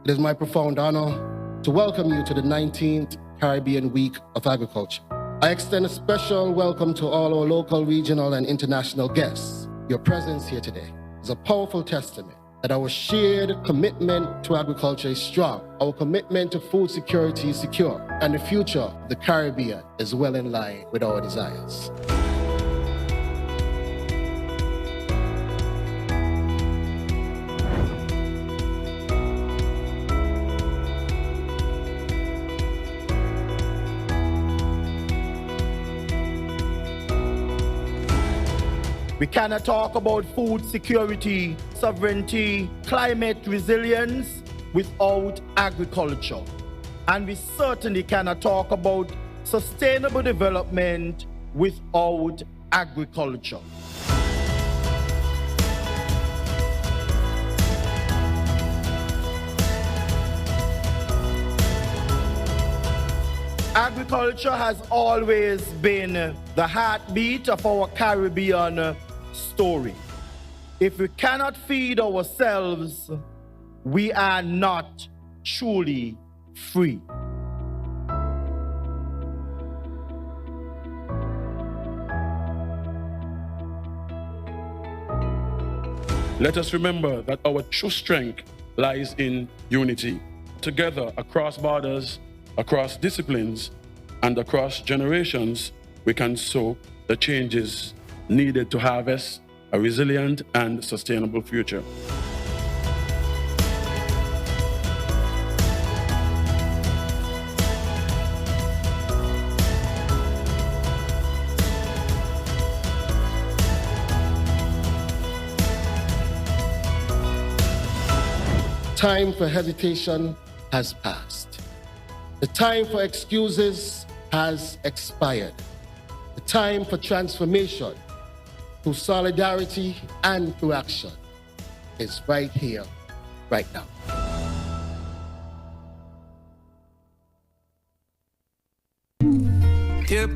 It is my profound honor to welcome you to the 19th Caribbean Week of Agriculture. I extend a special welcome to all our local, regional, and international guests. Your presence here today is a powerful testament that our shared commitment to agriculture is strong, our commitment to food security is secure, and the future of the Caribbean is well in line with our desires. We cannot talk about food security, sovereignty, climate resilience without agriculture. And we certainly cannot talk about sustainable development without agriculture. Agriculture has always been the heartbeat of our Caribbean story. If we cannot feed ourselves, we are not truly free. Let us remember that our true strength lies in unity. Together, across borders, across disciplines, and across generations, we can sow the changes needed to harvest a resilient and sustainable future. Time for hesitation has passed. The time for excuses has expired. The time for transformation through solidarity and through action is right here, right now. Yep.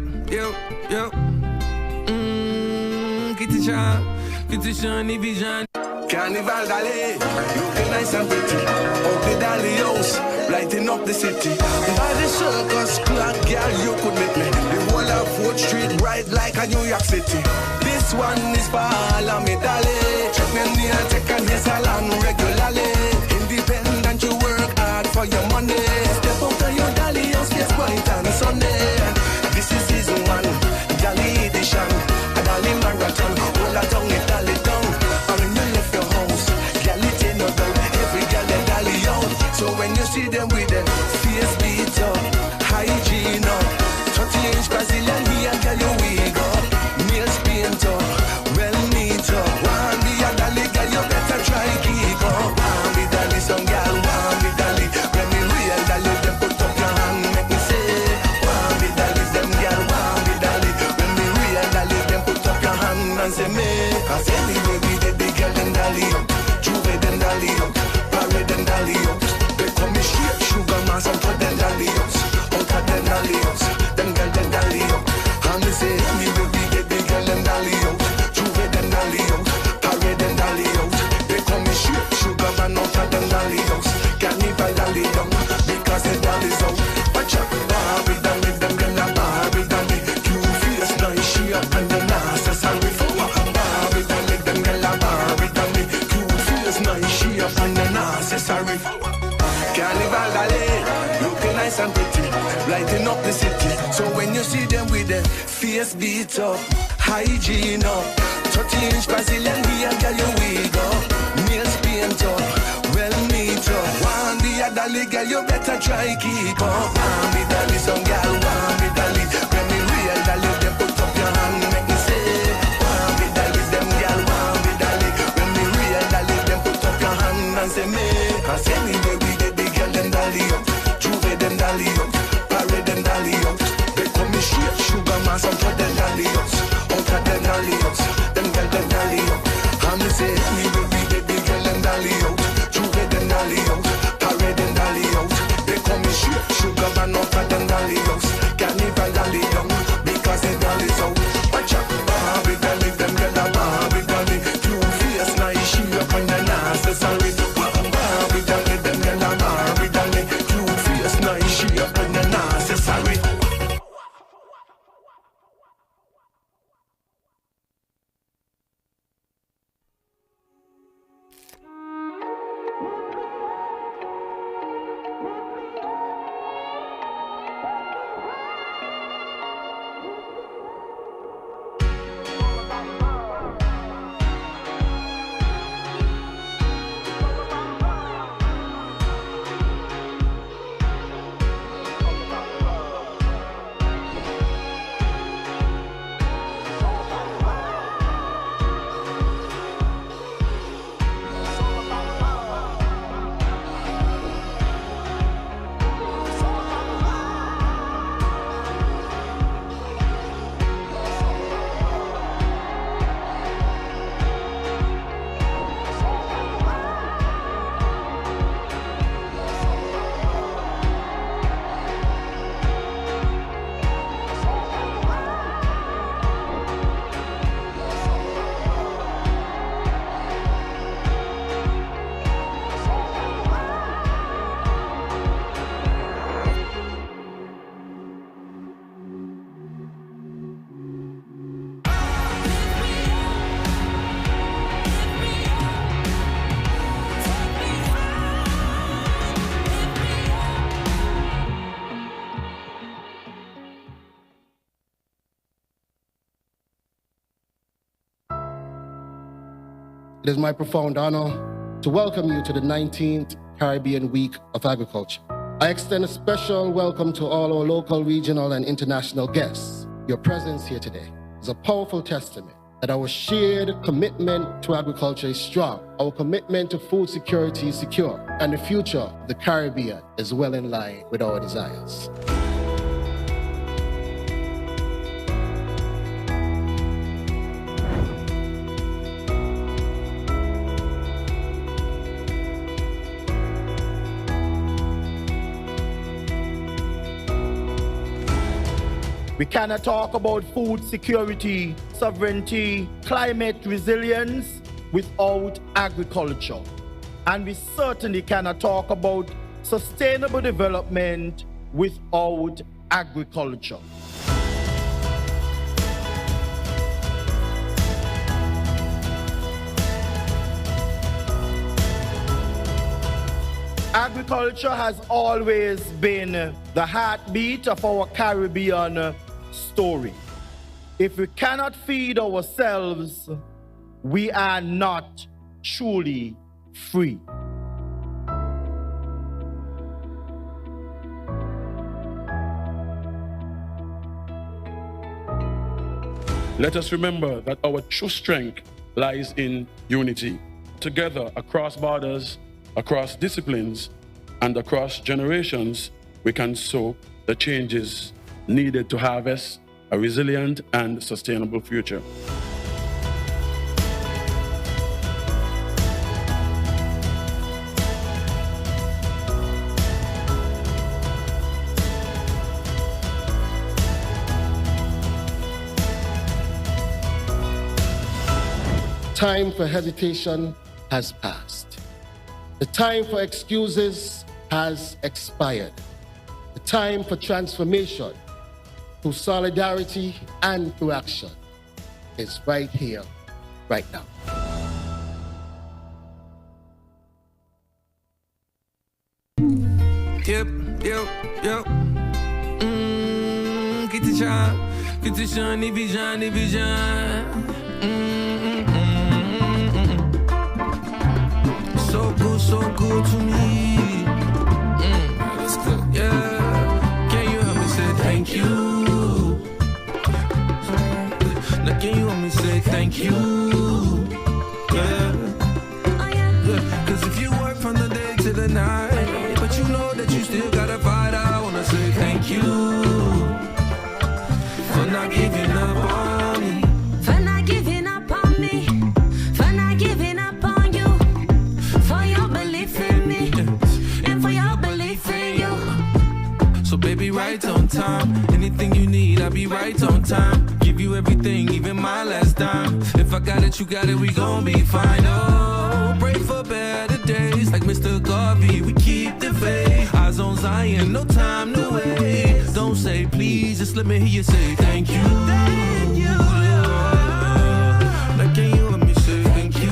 Kitty Shani Vision. Carnival Dali, looking nice and pretty. Out the Dali house, lighting up the city. By the circus clock, girl, you could meet me. The whole of 4th Street bright like a New York City. This one is for all of me, Dali. Check me near, take a hair salon regularly. Independent, you work hard for your money. Step out of your Dali house, yes, bright and sunny. This is season 1, Dali edition. A Dali marathon, all a tongue is Dali down. So when you see them with them face beat up, hygiene up, 30-inch Brazilian here, tell you we go. Nails paint up, well neat up. One be a dolly, girl, you better try keep up. One be dolly, some girl, one be dolly. When me real dolly, them put up your hand, make me say. One be dolly, them girl, one be dolly. When me real dolly, them put up your hand and say me. Cause anyway we did the girl them dolly up, Juve them dolly up, Parade them dolly up. Straight sugar mass out of them dallions, out of them dallions, them girl them dallions. And they say me baby get the girl them dallions, Juve them dallions, Parade them dallions. They call me straight sugar man out of them dallions, Carnival dallions, because the dallies out. Watch out, Barbie dolly, them girl a Barbie dolly. Cute face, nice she up and the necessary for Barbie dolly, them girl a Barbie dolly. Cute face, nice she up and the necessary for. Carnival Dali, looking nice and pretty, lighting up the city. So when you see them with their face beat up, hygiene up, 30-inch Brazilian here, girl, you wig up, nails paint up, well neat up. One be a Dali, girl, you better try keep up. One be Dali, some girl, one be Dali. When me real Dali, them put up your hand, make me say. One be Dali, them girl, one be Dali. When me real Dali, them put up your hand and say me. Cause anyway we Dali up, Juve them Dali up, Parade them Dali up. They call me straight sugar mass out of them Dali ups, out of them Dali ups, them girl them Dali up. And me say me baby girl them Dali out, Juve them Dali out, Parade them Dali out. They call me straight sugar man out of them Dali ups, Carnival Dali down, because they Dali's out. Watch out, Barbie Dali, them girl a Barbie Dali. Cute face, nice she up and the necessary. It is my profound honor to welcome you to the 19th Caribbean Week of Agriculture. I extend a special welcome to all our local, regional, and international guests. Your presence here today is a powerful testament that our shared commitment to agriculture is strong, our commitment to food security is secure, and the future of the Caribbean is well in line with our desires. We cannot talk about food security, sovereignty, climate resilience without agriculture. And we certainly cannot talk about sustainable development without agriculture. Agriculture has always been the heartbeat of our Caribbean story. If we cannot feed ourselves, we are not truly free. Let us remember that our true strength lies in unity. Together, across borders, across disciplines, and across generations, we can sow the changes needed to harvest a resilient and sustainable future. Time for hesitation has passed. The time for excuses has expired. The time for transformation through solidarity and through action is right here, right now. Yep. Get the shiny vision. So good to me. That's good. Yeah. Can you help me say thank you? Now can you help me say thank you? Yeah. Cause if you work from the day to the night, but you know that you still gotta fight, I wanna say thank you for not giving up on me. For not giving up on me. For not giving up on you. For your belief in me. And for your belief in you. So baby, right on time. Anything you need, I'll be right on time. Give you everything, even my last dime. If I got it, you got it, we gon' be fine. Oh, pray for better days. Like Mr. Garvey, we keep the faith. Eyes on Zion, no time to wait. Don't say please, just let me hear you say thank you. Thank you. Like, can you let me say thank you?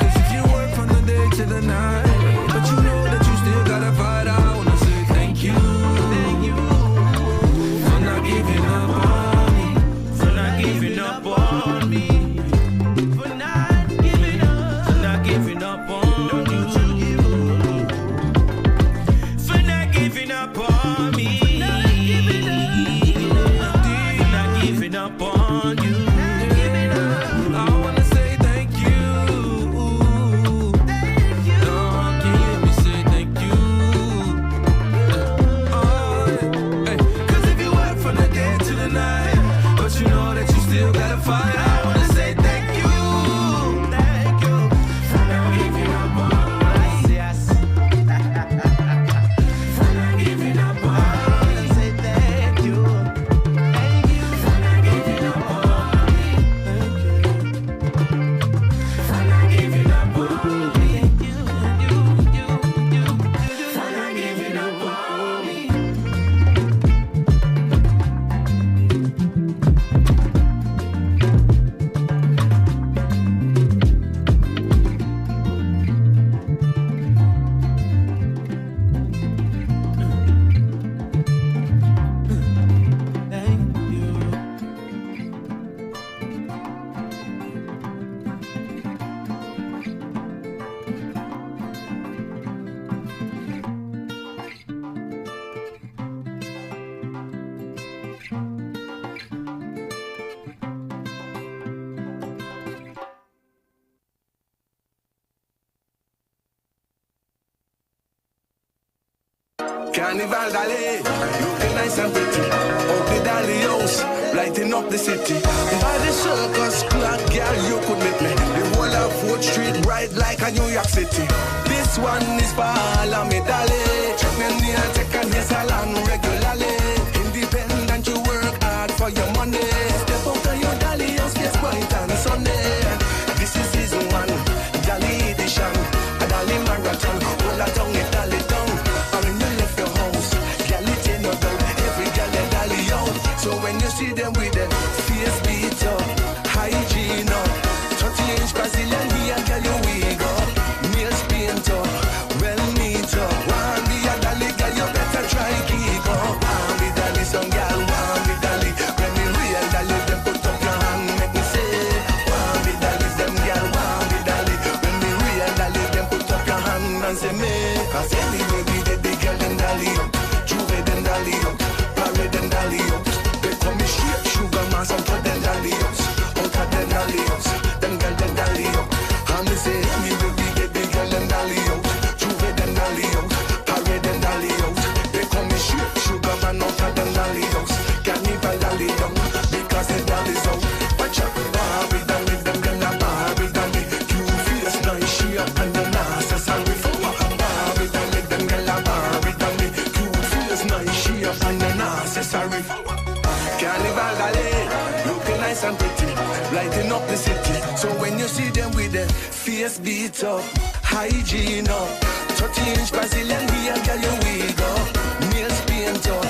Cause if you work from the day to the night, but you know that you still gotta fight, I wanna say thank you. Thank you for not giving up on me. For not giving up on me. For not giving up. For not giving up on you. For not giving up on me. Carnival Dali, looking nice and pretty. Up the Dali house, lighting up the city. By the circus clock, girl, you could meet me. The whole of 4th Street, bright like a New York City. This one is for all of me, Dali. Check me near, take a hair salon regularly. Independent, you work hard for your money. Step out of your Dali house, yes, bright and sunny. This is season 1, Dali edition. A Dali marathon, all a tongue, it Dali down. Or when you left your house, girl, it ain't no doubt. Every girl, a Dali out. So when you see them with them face beat up, hygiene up, 30-inch Brazilian here, girl, you wig up. Nails paint up, well neat up. One be a Dali, girl, you better try keep up. One be Dali, some girl, one be Dali. When me real Dali, them put up your hand, make me say. One be Dali, them girl, one be Dali. When me real Dali, them put up your hand and say me. Cause anyway, we the big girl, them Dali up. Juve, them Dali up. Parade, them Dali up. They call me straight sugar man, some for them Dali up. Out of them Dali up. Them girl, them Dali up. And me say, anyway, we the big girl, them Dali up. Juve, them Dali up. Parade, them Dali up. They call me straight sugar man, out of them Dali up. Carnival Dali up. Because the Dali's out. Watch out, Barbie Dali, them girl, a Barbie Dali. Cute face, nice, she up and the necessary for Barbie Dali, them girl, a Barbie Dali. Cute face, nice, she up and the necessary for Carnival Dali, looking nice and pretty, lighting up the city. So when you see them with their face beat up, hygiene up, 30-inch Brazilian here, girl, you wig up, nails paint up,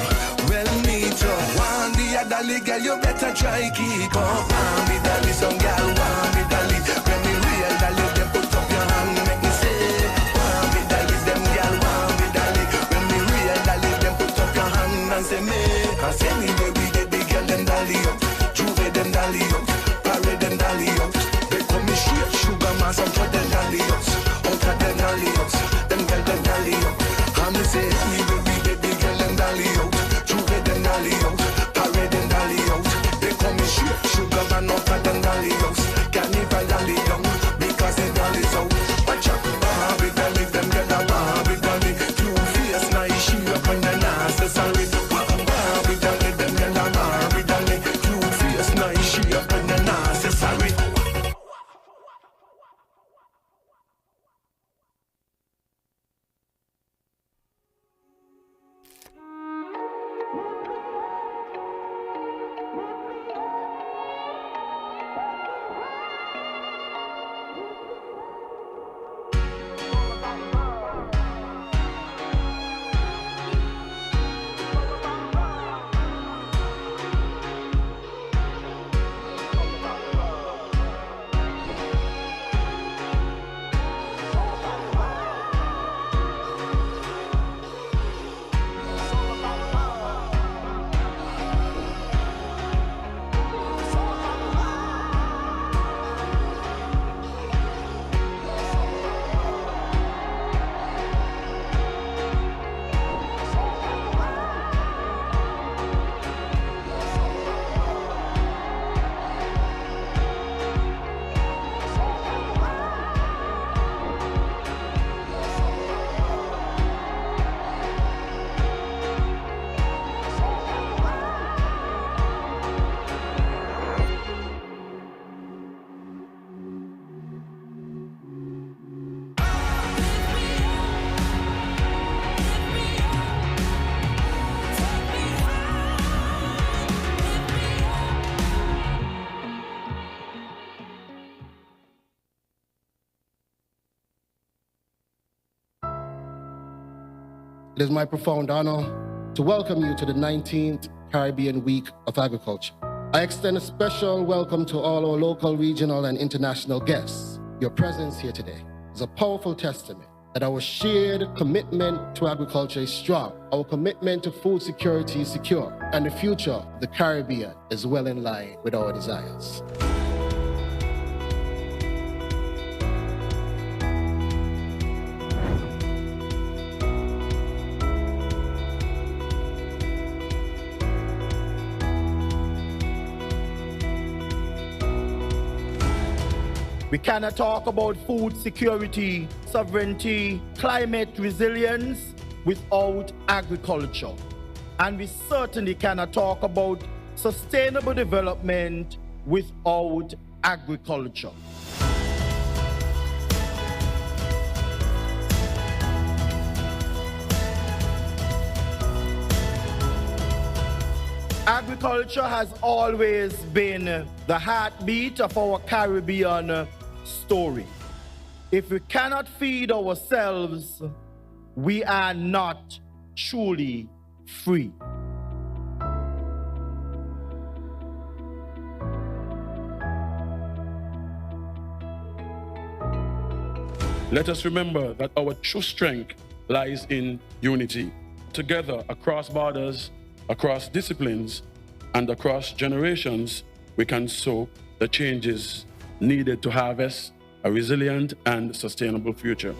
well neat up. One be a Dali, girl, you better try keep up. One be Dali, some girl, one be Dali. When me real Dali, them put up your hand, make me say. One be Dali, them girl, one be Dali. When me real Dali, them put up your hand and say me. Cause anyway, we the big girl, them Dali up. Juve, them Dali up. Parade, them Dali up. They call me straight sugar man, some for them Dali up. Out of them Dali up. Them girl, them Dali up. And me say, anyway, we the big girl, them Dali up. Juve, them Dali up. Parade, them Dali up. They call me straight sugar man, out of them Dali up. Carnival Dali down, because the Dali's out. Watch out, Barbie Dali, them girl, a Barbie Dali. Cute face, nice, she up and the necessary. Barbie Dali, them girl, a Barbie Dali. Cute face, nice, she up and the necessary. It is my profound honor to welcome you to the 19th Caribbean Week of Agriculture. I extend a special welcome to all our local, regional, and international guests. Your presence here today is a powerful testament that our shared commitment to agriculture is strong, our commitment to food security is secure, and the future of the Caribbean is well in line with our desires. We cannot talk about food security, sovereignty, climate resilience, without agriculture. And we certainly cannot talk about sustainable development without agriculture. Agriculture has always been the heartbeat of our Caribbean story. If we cannot feed ourselves, we are not truly free. Let us remember that our true strength lies in unity. Together, across borders, across disciplines, and across generations, we can sow the changes needed to harvest a resilient and sustainable future.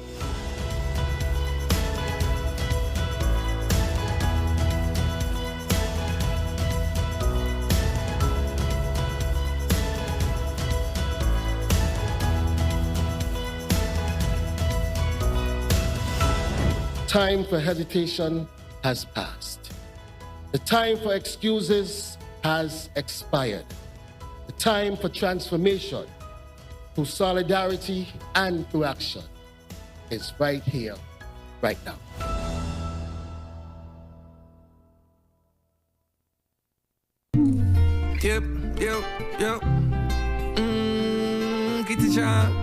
Time for hesitation has passed. The time for excuses has expired. The time for transformation through solidarity and through action is right here, right now. Yep. Get the shine,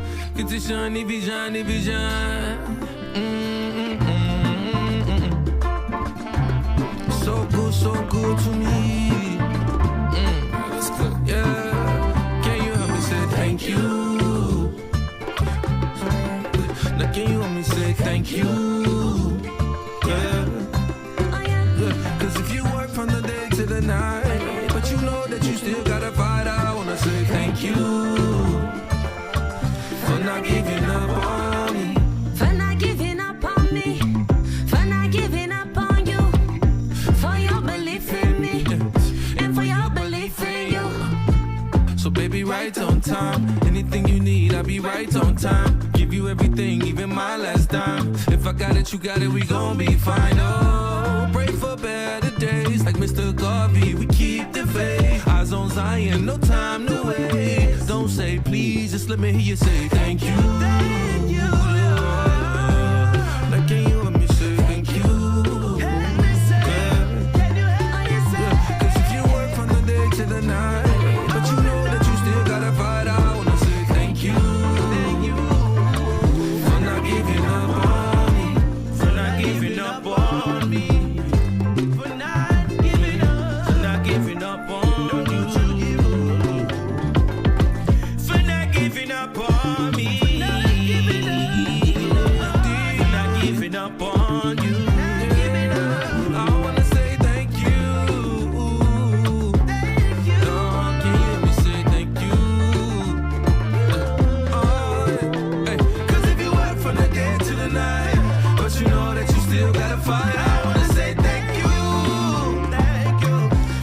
So good to me. That's good. Yeah. Can you help me say thank you? Now can you help me say thank you? Yeah. Cause if you work from the day to the night, but you know that you still gotta fight, I wanna say thank you for not giving up on me. For not giving up on me. For not giving up on you. For your belief in me. And for your belief in you. So baby, right on time. Anything you need, I'll be right on time. Give you everything, even my last dime. If I got it, you got it, we gon' be fine. Oh, pray for better days. Like Mr. Garvey, we keep the faith. Eyes on Zion, no time to wait. Don't say please, just let me hear you say thank you. Thank you. Now can you let me say thank you? Cause if you work from the day to the night, but you know that you still gotta fight, I wanna say thank you. Thank you for not giving up on me. For not giving up on me. For not giving up. For not giving up on you. For not giving up on me. For not giving up on you. I wanna say thank you. Thank you. Oh, can you hear me say thank you? Oh, hey. Cause if you work from the day to the night, but you know that you still gotta fight, I wanna say thank you. Thank you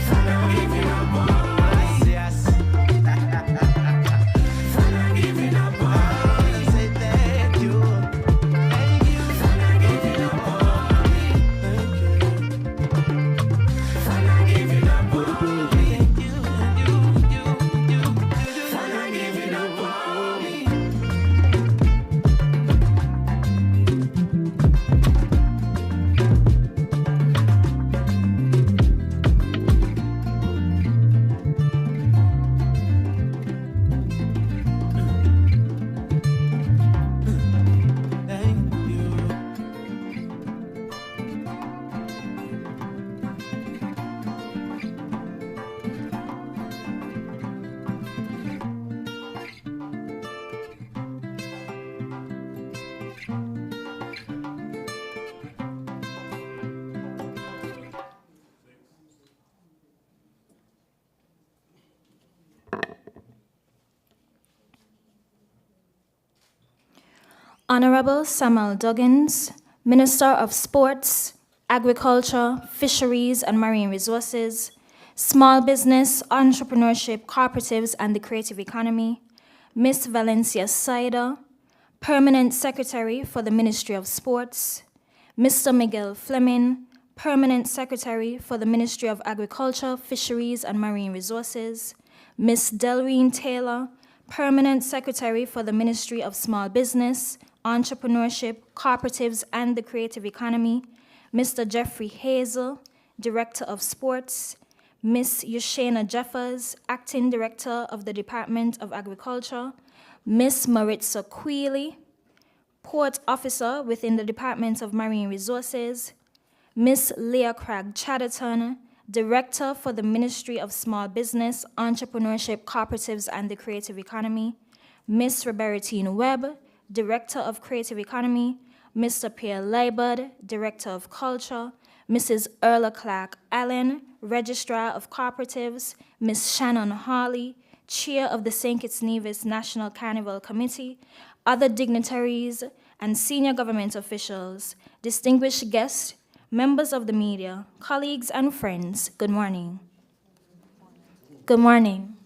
for not giving up on us. Yes. For not giving up on us. Say thank you. Thank you for not giving up on me. Thank you for not giving up on me. Thank you. For not giving up on me. Thank you. Honorable Samal Duggins, Minister of Sports, Agriculture, Fisheries and Marine Resources, Small Business, Entrepreneurship, Cooperatives and the Creative Economy, Miss Valencia Saida, Permanent Secretary for the Ministry of Sports, Mr. Miguel Fleming, Permanent Secretary for the Ministry of Agriculture, Fisheries, and Marine Resources. Ms. Delreen Taylor, Permanent Secretary for the Ministry of Small Business, Entrepreneurship, Cooperatives, and the Creative Economy. Mr. Jeffrey Hazel, Director of Sports. Ms. Yushena Jeffers, Acting Director of the Department of Agriculture. Ms. Maritza Queely, Port Officer within the Department of Marine Resources. Ms. Leah Craig Chatterton, Director for the Ministry of Small Business, Entrepreneurship, Cooperatives, and the Creative Economy. Ms. Robertine Webb, Director of Creative Economy. Mr. Pierre Leibert, Director of Culture. Mrs. Erla Clark Allen, Registrar of Cooperatives. Ms. Shannon Hawley, Chair of the St. Kitts Nevis National Carnival Committee, other dignitaries and senior government officials, distinguished guests, members of the media, colleagues and friends, good morning. Good morning.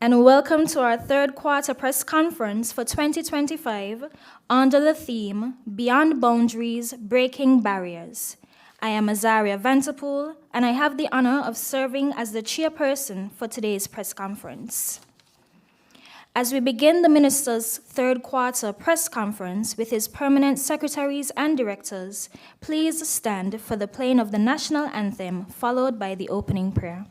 And welcome to our third quarter press conference for 2025 under the theme, Beyond Boundaries, Breaking Barriers. I am Azaria Vanterpool, and I have the honor of serving as the chairperson for today's press conference. As we begin the minister's third quarter press conference with his permanent secretaries and directors, please stand for the playing of the national anthem, followed by the opening prayer.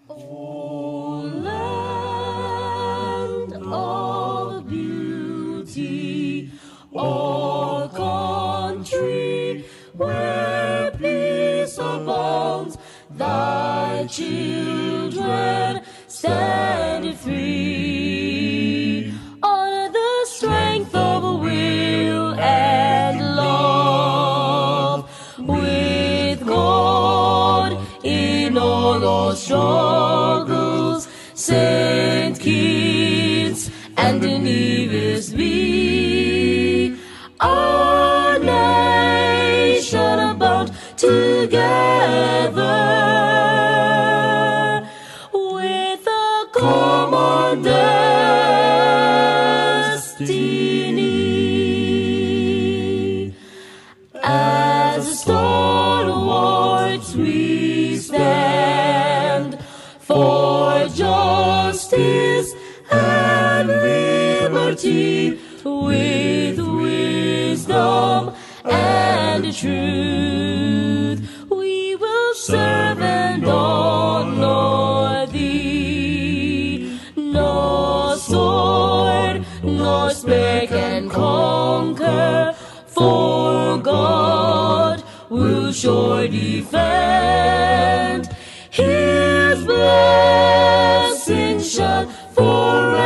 O land of beauty, O country where peace abounds, thy children stand free on the strength of will and love, with God in all our struggles, St. Kitts and Nevis be our nation bound together with a common destiny. As stalwarts we stand for justice and liberty, with wisdom and truth we will serve and honor thee. No sword nor spear can conquer, for God will sure defend. His blessings shall forever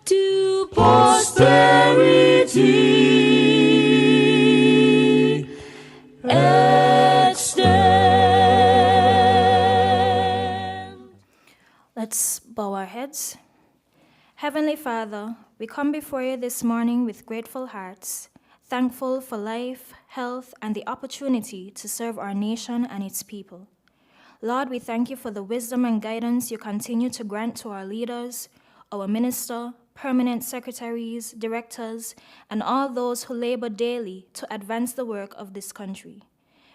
to posterity extend. Let's bow our heads. Heavenly Father, we come before you this morning with grateful hearts, thankful for life, health, and the opportunity to serve our nation and its people. Lord, we thank you for the wisdom and guidance you continue to grant to our leaders, our minister, permanent secretaries, directors, and all those who labor daily to advance the work of this country.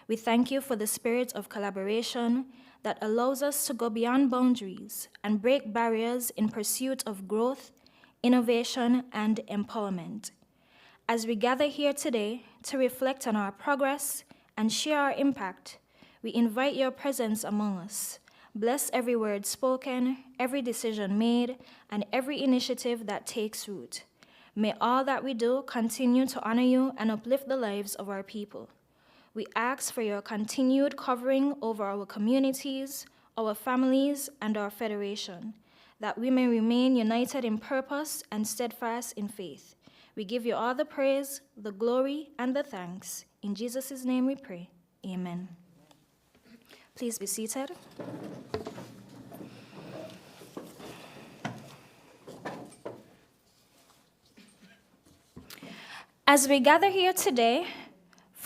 We thank you for the spirit of collaboration that allows us to go beyond boundaries and break barriers in pursuit of growth, innovation, and empowerment. As we gather here today to reflect on our progress and share our impact, we invite your presence among us. Bless every word spoken, every decision made, and every initiative that takes root. May all that we do continue to honor you and uplift the lives of our people. We ask for your continued covering over our communities, our families, and our federation, that we may remain united in purpose and steadfast in faith. We give you all the praise, the glory, and the thanks. In Jesus' name we pray. Amen. Please be seated. As we gather here today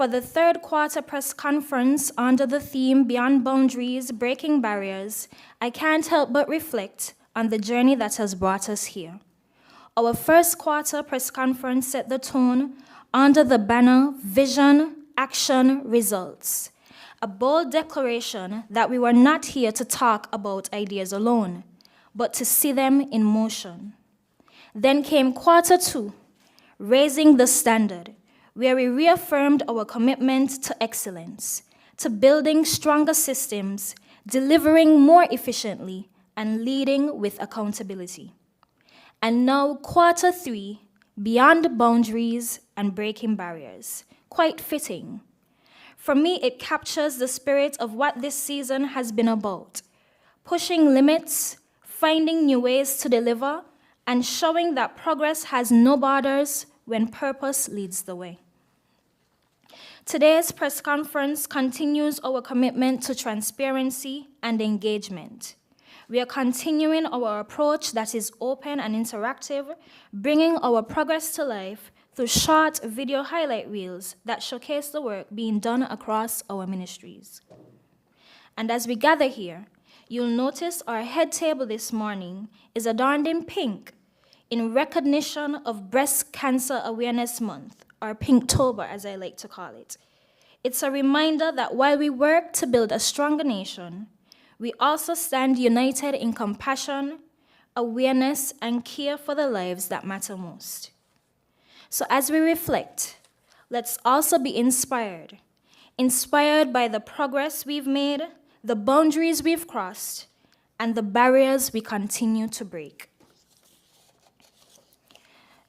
for the third quarter press conference under the theme Beyond Boundaries, Breaking Barriers, I can't help but reflect on the journey that has brought us here. Our first quarter press conference set the tone under the banner Vision, Action, Results, a bold declaration that we were not here to talk about ideas alone, but to see them in motion. Then came quarter two, Raising the Standard, where we reaffirmed our commitment to excellence, to building stronger systems, delivering more efficiently, and leading with accountability. And now quarter three, Beyond Boundaries and Breaking Barriers, quite fitting. For me, it captures the spirit of what this season has been about, pushing limits, finding new ways to deliver, and showing that progress has no borders when purpose leads the way. Today's press conference continues our commitment to transparency and engagement. We are continuing our approach that is open and interactive, bringing our progress to life through short video highlight reels that showcase the work being done across our ministries. And as we gather here, you'll notice our head table this morning is adorned in pink in recognition of Breast Cancer Awareness Month, or Pinktober as I like to call it. It's a reminder that while we work to build a stronger nation, we also stand united in compassion, awareness, and care for the lives that matter most. So as we reflect, let's also be inspired by the progress we've made, the boundaries we've crossed, and the barriers we continue to break.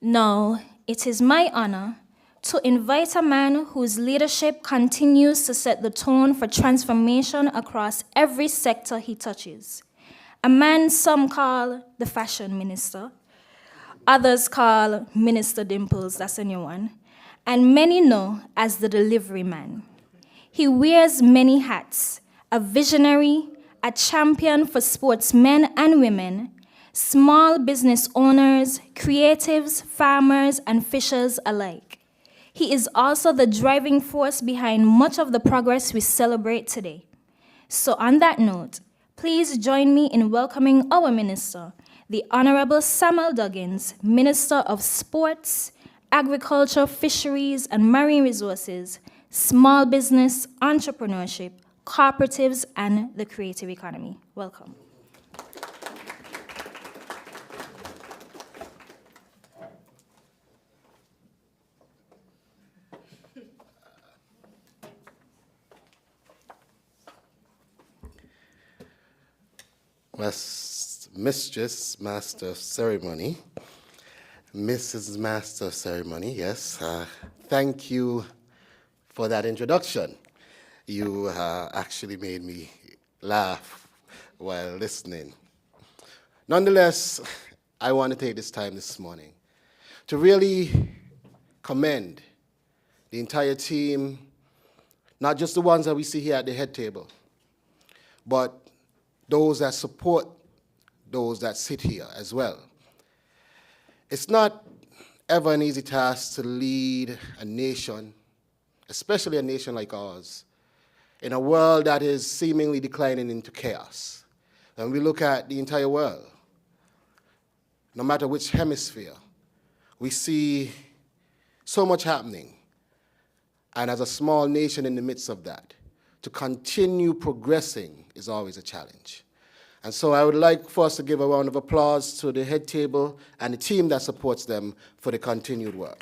Now, it is my honor to invite a man whose leadership continues to set the tone for transformation across every sector he touches. A man some call the fashion minister, others call Minister Dimples, that's a new one, and many know as the delivery man. He wears many hats, a visionary, a champion for sportsmen and women, small business owners, creatives, farmers, and fishers alike. He is also the driving force behind much of the progress we celebrate today. So on that note, please join me in welcoming our minister, the Honorable Samal Duggins, Minister of Sports, Agriculture, Fisheries, and Marine Resources, Small Business, Entrepreneurship, Cooperatives, and the Creative Economy. Welcome. Mistress, Master of Ceremony, Mrs. Master of Ceremony, yes, thank you for that introduction. You actually made me laugh while listening. Nonetheless, I want to take this time this morning to really commend the entire team, not just the ones that we see here at the head table, but those that support those that sit here as well. It's not ever an easy task to lead a nation, especially a nation like ours, in a world that is seemingly declining into chaos. When we look at the entire world, no matter which hemisphere, we see so much happening. And as a small nation in the midst of that, to continue progressing is always a challenge. And so I would like for us to give a round of applause to the head table and the team that supports them for the continued work.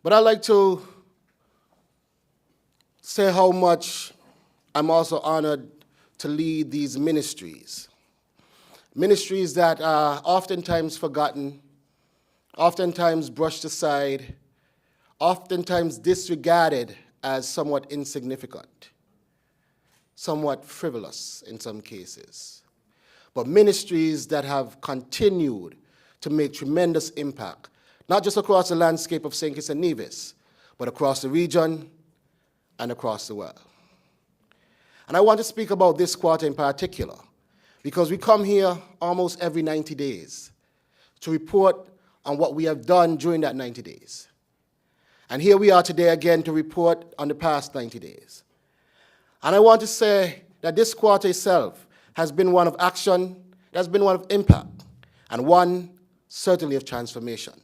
But I'd like to say how much I'm also honored to lead these ministries. Ministries that are oftentimes forgotten, oftentimes brushed aside, oftentimes disregarded as somewhat insignificant, somewhat frivolous in some cases. But ministries that have continued to make tremendous impact, not just across the landscape of St. Kitts and Nevis, but across the region and across the world. And I want to speak about this quarter in particular, because we come here almost every 90 days to report on what we have done during that 90 days. And here we are today again to report on the past 90 days. And I want to say that this quarter itself has been one of action, it has been one of impact, and one certainly of transformation.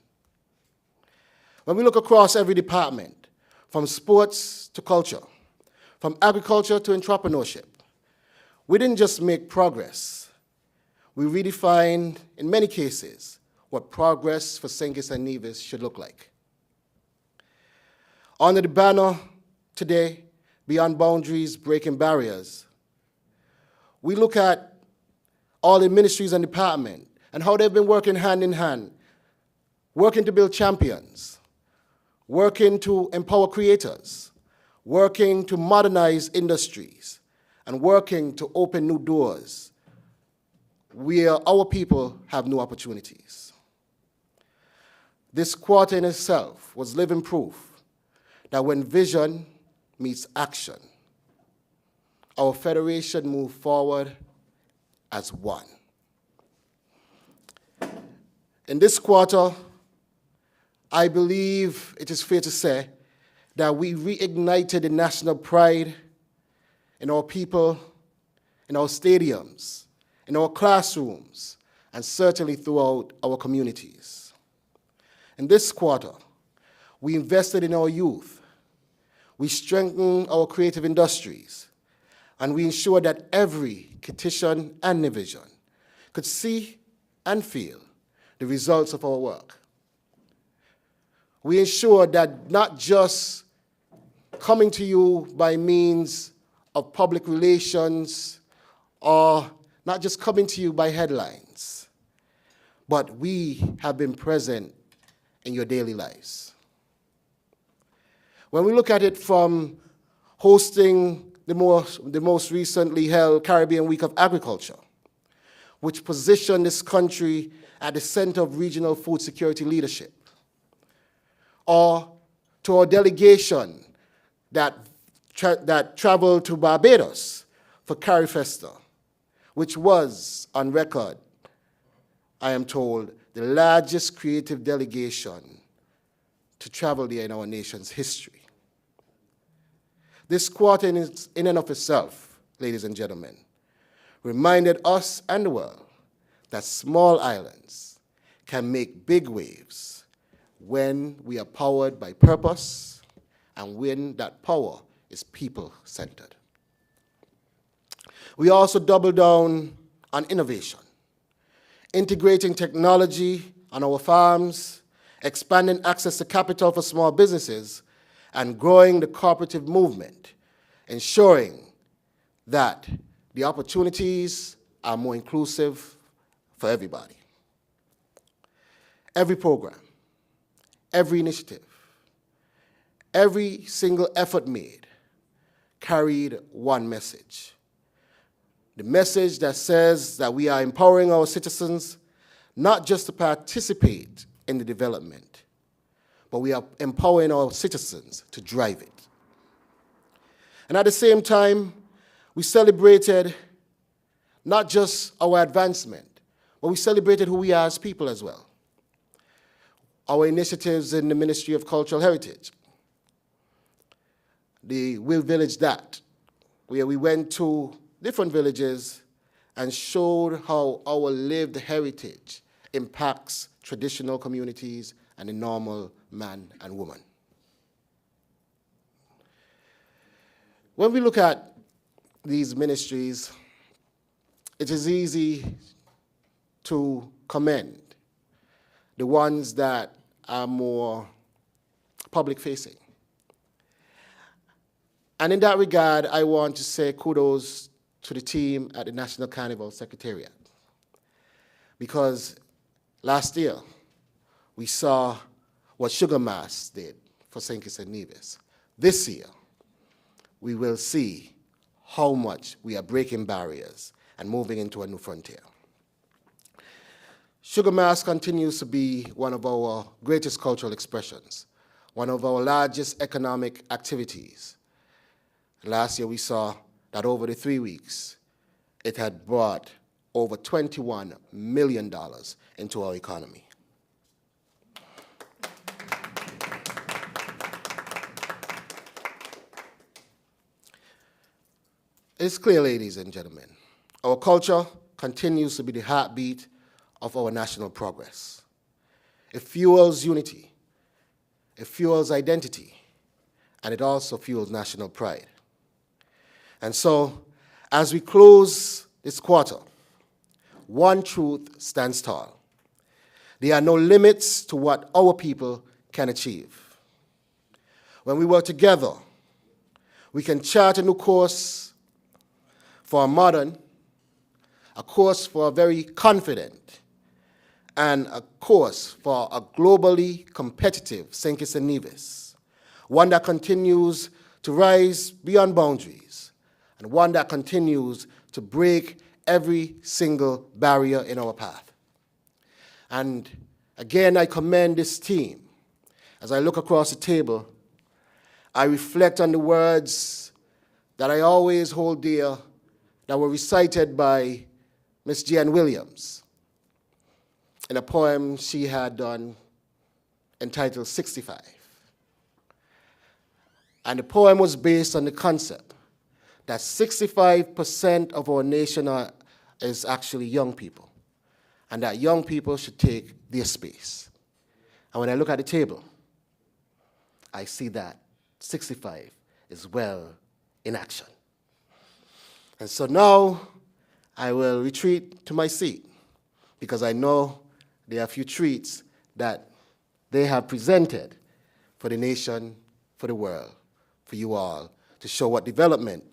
When we look across every department, from sports to culture, from agriculture to entrepreneurship, we didn't just make progress, we redefined, in many cases, what progress for St. Kitts and Nevis should look like. Under the banner today, Beyond Boundaries, Breaking Barriers, we look at all the ministries and departments and how they've been working hand in hand, working to build champions, working to empower creators, working to modernize industries, and working to open new doors where our people have new opportunities. This quarter in itself was living proof that when vision meets action, our federation moved forward as one. In this quarter, I believe it is fair to say that we reignited the national pride in our people, in our stadiums, in our classrooms, and certainly throughout our communities. In this quarter, we invested in our youth, we strengthened our creative industries, and we ensured that every Kittitian and Nevisian could see and feel the results of our work. We ensured that not just coming to you by means of public relations or not just coming to you by headlines, but we have been present in your daily lives. When we look at it from hosting the most recently held Caribbean Week of Agriculture, which positioned this country at the center of regional food security leadership, or to our delegation that traveled to Barbados for CariFesta, which was, on record, I am told, the largest creative delegation to travel there in our nation's history. This quarter in and of itself, ladies and gentlemen, reminded us and the world that small islands can make big waves when we are powered by purpose and when that power is people-centered. We also doubled down on innovation, integrating technology on our farms, expanding access to capital for small businesses, and growing the cooperative movement, ensuring that the opportunities are more inclusive for everybody. Every program, every initiative, every single effort made carried one message. The message that says that we are empowering our citizens not just to participate in the development, but we are empowering our citizens to drive it. And at the same time, we celebrated not just our advancement, but we celebrated who we are as people as well. Our initiatives in the Ministry of Cultural Heritage, the Will Village That, where we went to different villages and showed how our lived heritage impacts traditional communities and the normal man and woman. When we look at these ministries, it is easy to commend the ones that are more public-facing. And in that regard, I want to say kudos to the team at the National Carnival Secretariat, because last year, we saw what Sugar Mass did for St. Kitts and Nevis. This year, we will see how much we are breaking barriers and moving into a new frontier. Sugar Mass continues to be one of our greatest cultural expressions, one of our largest economic activities. Last year, we saw that over the 3 weeks, it had brought over $21 million into our economy. It's clear, ladies and gentlemen, our culture continues to be the heartbeat of our national progress. It fuels unity, it fuels identity, and it also fuels national pride. And so, as we close this quarter, one truth stands tall. There are no limits to what our people can achieve. When we work together, we can chart a new course for a modern, a course for a very confident, and a course for a globally competitive Secretaries and Nevis, one that continues to rise beyond boundaries, and one that continues to break every single barrier in our path. And again, I commend this team. As I look across the table, I reflect on the words that I always hold dear that were recited by Miss Jean Williams in a poem she had done entitled 65. And the poem was based on the concept that 65% of our nation is actually young people, and that young people should take their space. And when I look at the table, I see that 65 is well in action. And so now I will retreat to my seat because I know there are a few treats that they have presented for the nation, for the world, for you all, to show what development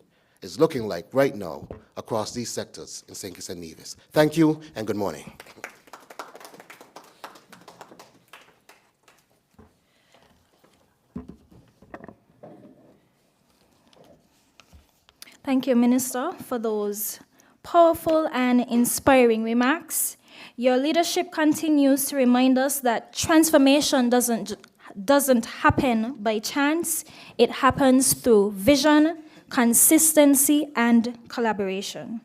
is looking like right now across these sectors in Secretaries and Nevis. Thank you and good morning. Thank you, Minister, for those powerful and inspiring remarks. Your leadership continues to remind us that transformation doesn't happen by chance. It happens through vision, consistency, and collaboration.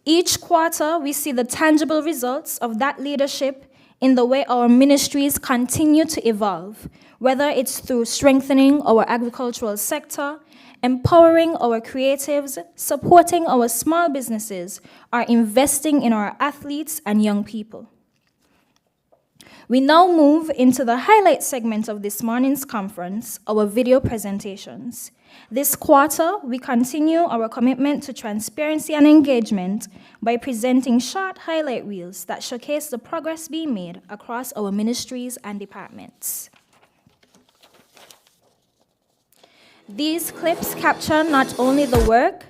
Each quarter, we see the tangible results of that leadership in the way our ministries continue to evolve, whether it's through strengthening our agricultural sector, empowering our creatives, supporting our small businesses, or investing in our athletes and young people. We now move into the highlight segment of this morning's conference, our video presentations. This quarter, we continue our commitment to transparency and engagement by presenting short highlight reels that showcase the progress being made across our ministries and departments. These clips capture not only the work,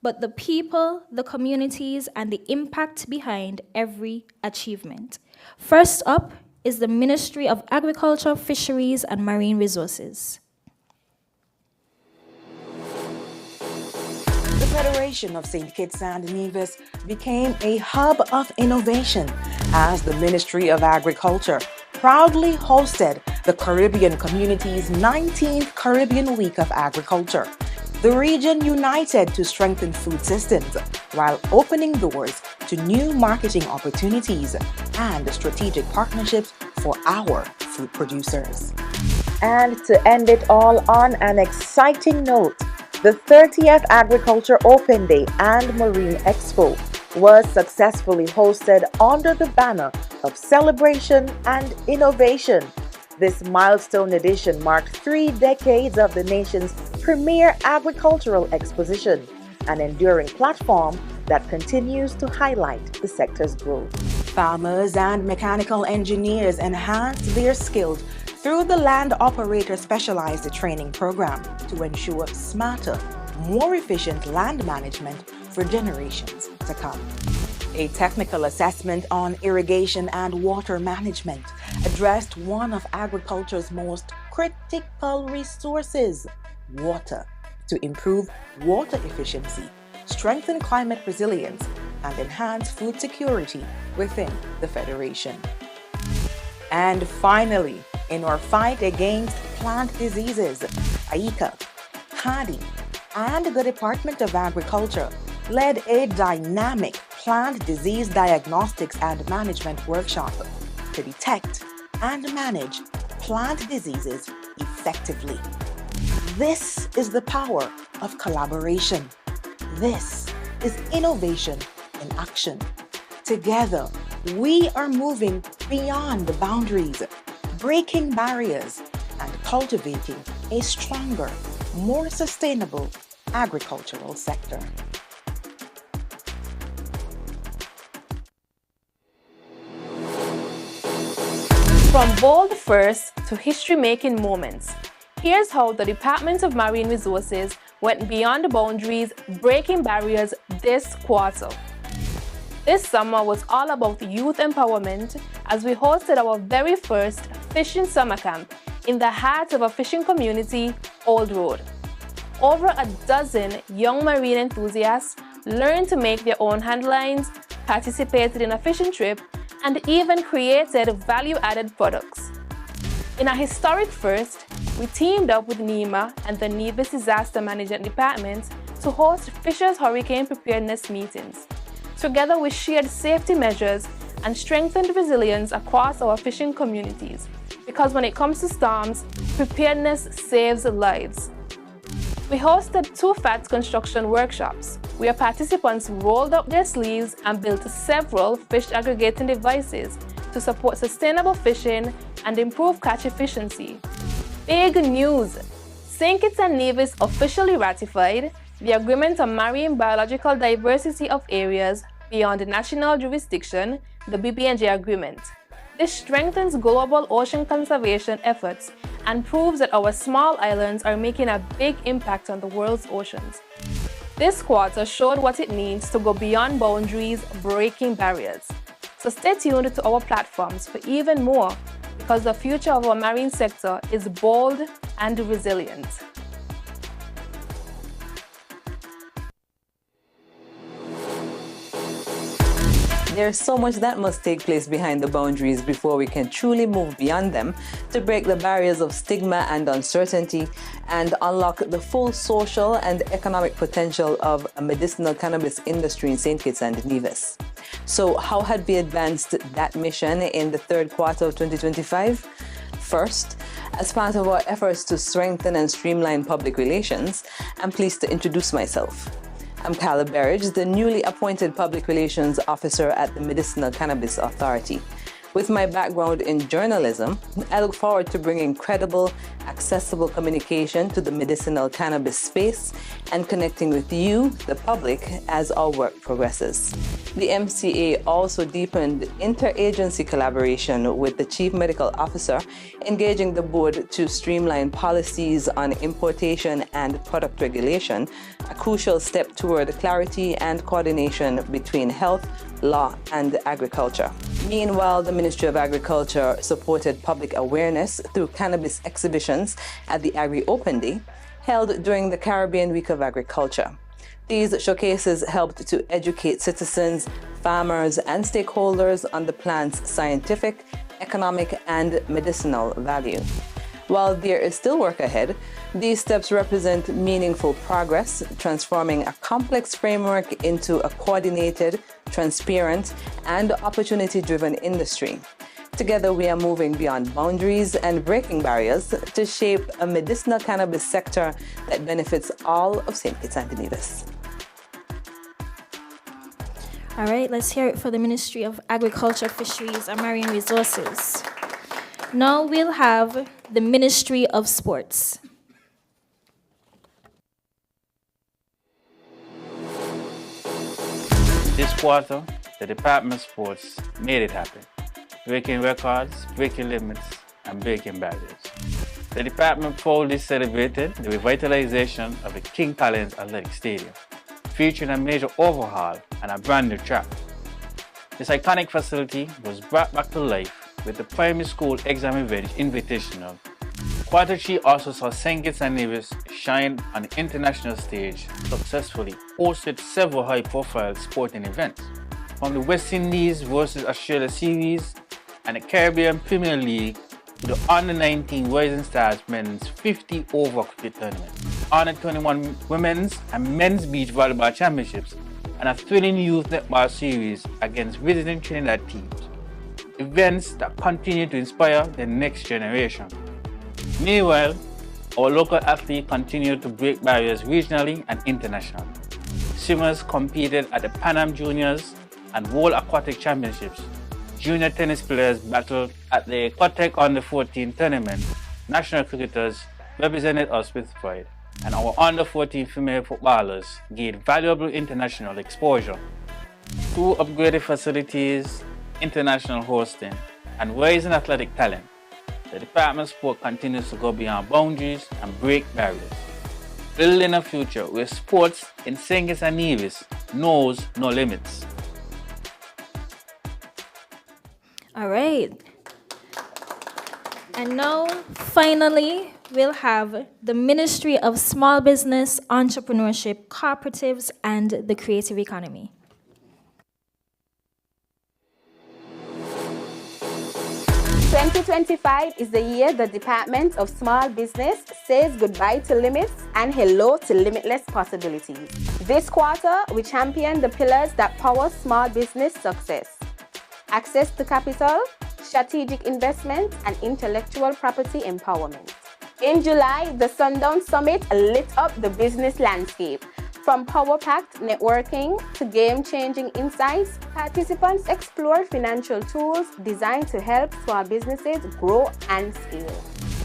but the people, the communities, and the impact behind every achievement. First up is the Ministry of Agriculture, Fisheries, and Marine Resources. The Federation of St. Kitts and Nevis became a hub of innovation as the Ministry of Agriculture proudly hosted the Caribbean community's 19th Caribbean Week of Agriculture. The region united to strengthen food systems while opening doors to new marketing opportunities and strategic partnerships for our food producers. And to end it all on an exciting note, the 30th Agriculture Open Day and Marine Expo was successfully hosted under the banner of celebration and innovation. This milestone edition marked 3 decades of the nation's premier agricultural exposition, an enduring platform that continues to highlight the sector's growth. Farmers and mechanical engineers enhanced their skills through the Land Operator Specialized Training Program to ensure smarter, more efficient land management for generations to come. A technical assessment on irrigation and water management addressed one of agriculture's most critical resources, water, to improve water efficiency, strengthen climate resilience, and enhance food security within the Federation. And finally, in our fight against plant diseases, AICA, HADI, and the Department of Agriculture led a dynamic plant disease diagnostics and management workshop to detect and manage plant diseases effectively. This is the power of collaboration. This is innovation in action. Together, we are moving beyond the boundaries, breaking barriers, and cultivating a stronger, more sustainable agricultural sector. From bold firsts to history-making moments, here's how the Department of Marine Resources went beyond the boundaries, breaking barriers this quarter. This summer was all about youth empowerment as we hosted our very first fishing summer camp in the heart of a fishing community, Old Road. Over a dozen young marine enthusiasts learned to make their own hand lines, participated in a fishing trip, and even created value-added products. In a historic first, we teamed up with NEMA and the Nevis Disaster Management Department to host Fishers Hurricane Preparedness meetings. Together, we shared safety measures and strengthened resilience across our fishing communities. Because when it comes to storms, preparedness saves lives. We hosted 2 FATS construction workshops, where participants rolled up their sleeves and built several fish aggregating devices to support sustainable fishing and improve catch efficiency. Big news! St. Kitts and Nevis officially ratified the Agreement on Marine Biological Diversity of Areas Beyond National Jurisdiction, the BBNJ Agreement. This strengthens global ocean conservation efforts and proves that our small islands are making a big impact on the world's oceans. This quarter showed what it means to go beyond boundaries, breaking barriers. So stay tuned to our platforms for even more, because the future of our marine sector is bold and resilient. There's so much that must take place behind the boundaries before we can truly move beyond them to break the barriers of stigma and uncertainty and unlock the full social and economic potential of a medicinal cannabis industry in St. Kitts and Nevis. So how had we advanced that mission in the third quarter of 2025? First, as part of our efforts to strengthen and streamline public relations, I'm pleased to introduce myself. I'm Carla Berridge, the newly appointed Public Relations Officer at the Medicinal Cannabis Authority. With my background in journalism, I look forward to bringing credible, accessible communication to the medicinal cannabis space and connecting with you, the public, as our work progresses. The MCA also deepened interagency collaboration with the Chief Medical Officer, engaging the board to streamline policies on importation and product regulation, a crucial step toward clarity and coordination between health, law, and agriculture. Meanwhile, the Ministry of Agriculture supported public awareness through cannabis exhibitions at the Agri Open Day, held during the Caribbean Week of Agriculture. These showcases helped to educate citizens, farmers, and stakeholders on the plant's scientific, economic, and medicinal value. While there is still work ahead, these steps represent meaningful progress, transforming a complex framework into a coordinated, transparent, and opportunity-driven industry. Together, we are moving beyond boundaries and breaking barriers to shape a medicinal cannabis sector that benefits all of St. Kitts and Nevis. All right, let's hear it for the Ministry of Agriculture, Fisheries, and Marine Resources. Now we'll have the Ministry of Sports. This quarter, the Department of Sports made it happen, breaking records, breaking limits, and breaking barriers. The department proudly celebrated the revitalization of the King Collins Athletic Stadium, featuring a major overhaul and a brand new track. This iconic facility was brought back to life with the primary school exam event invitational. Quarter 3 also saw St. Kitts and Nevis shine on the international stage, successfully hosted several high-profile sporting events, from the West Indies vs Australia series and the Caribbean Premier League to the Under-19 Rising Stars men's 50 over cricket tournament, Under-21 women's and men's beach volleyball championships, and a thrilling youth netball series against visiting Trinidad teams. Events that continue to inspire the next generation. Meanwhile, our local athletes continue to break barriers regionally and internationally. swimmers competed at the Pan Am Juniors and World Aquatic Championships. Junior tennis players battled at the Cotec Under-14 tournament. National cricketers represented us with pride, and our Under-14 female footballers gained valuable international exposure. Through upgraded facilities, international hosting, and raising athletic talent, the Department of Sport continues to go beyond boundaries and break barriers, building a future where sports in St. Kitts and Nevis knows no limits. All right. And now, finally, we'll have the Ministry of Small Business, Entrepreneurship, Cooperatives, and the Creative Economy. "2025 is the year the Department of Small Business says goodbye to limits and hello to limitless possibilities. This quarter, we champion the pillars that power small business success: access to capital, strategic investment, and intellectual property empowerment. In July, the Sundown Summit lit up the business landscape. From power-packed networking to game-changing insights, participants explored financial tools designed to help small businesses grow and scale.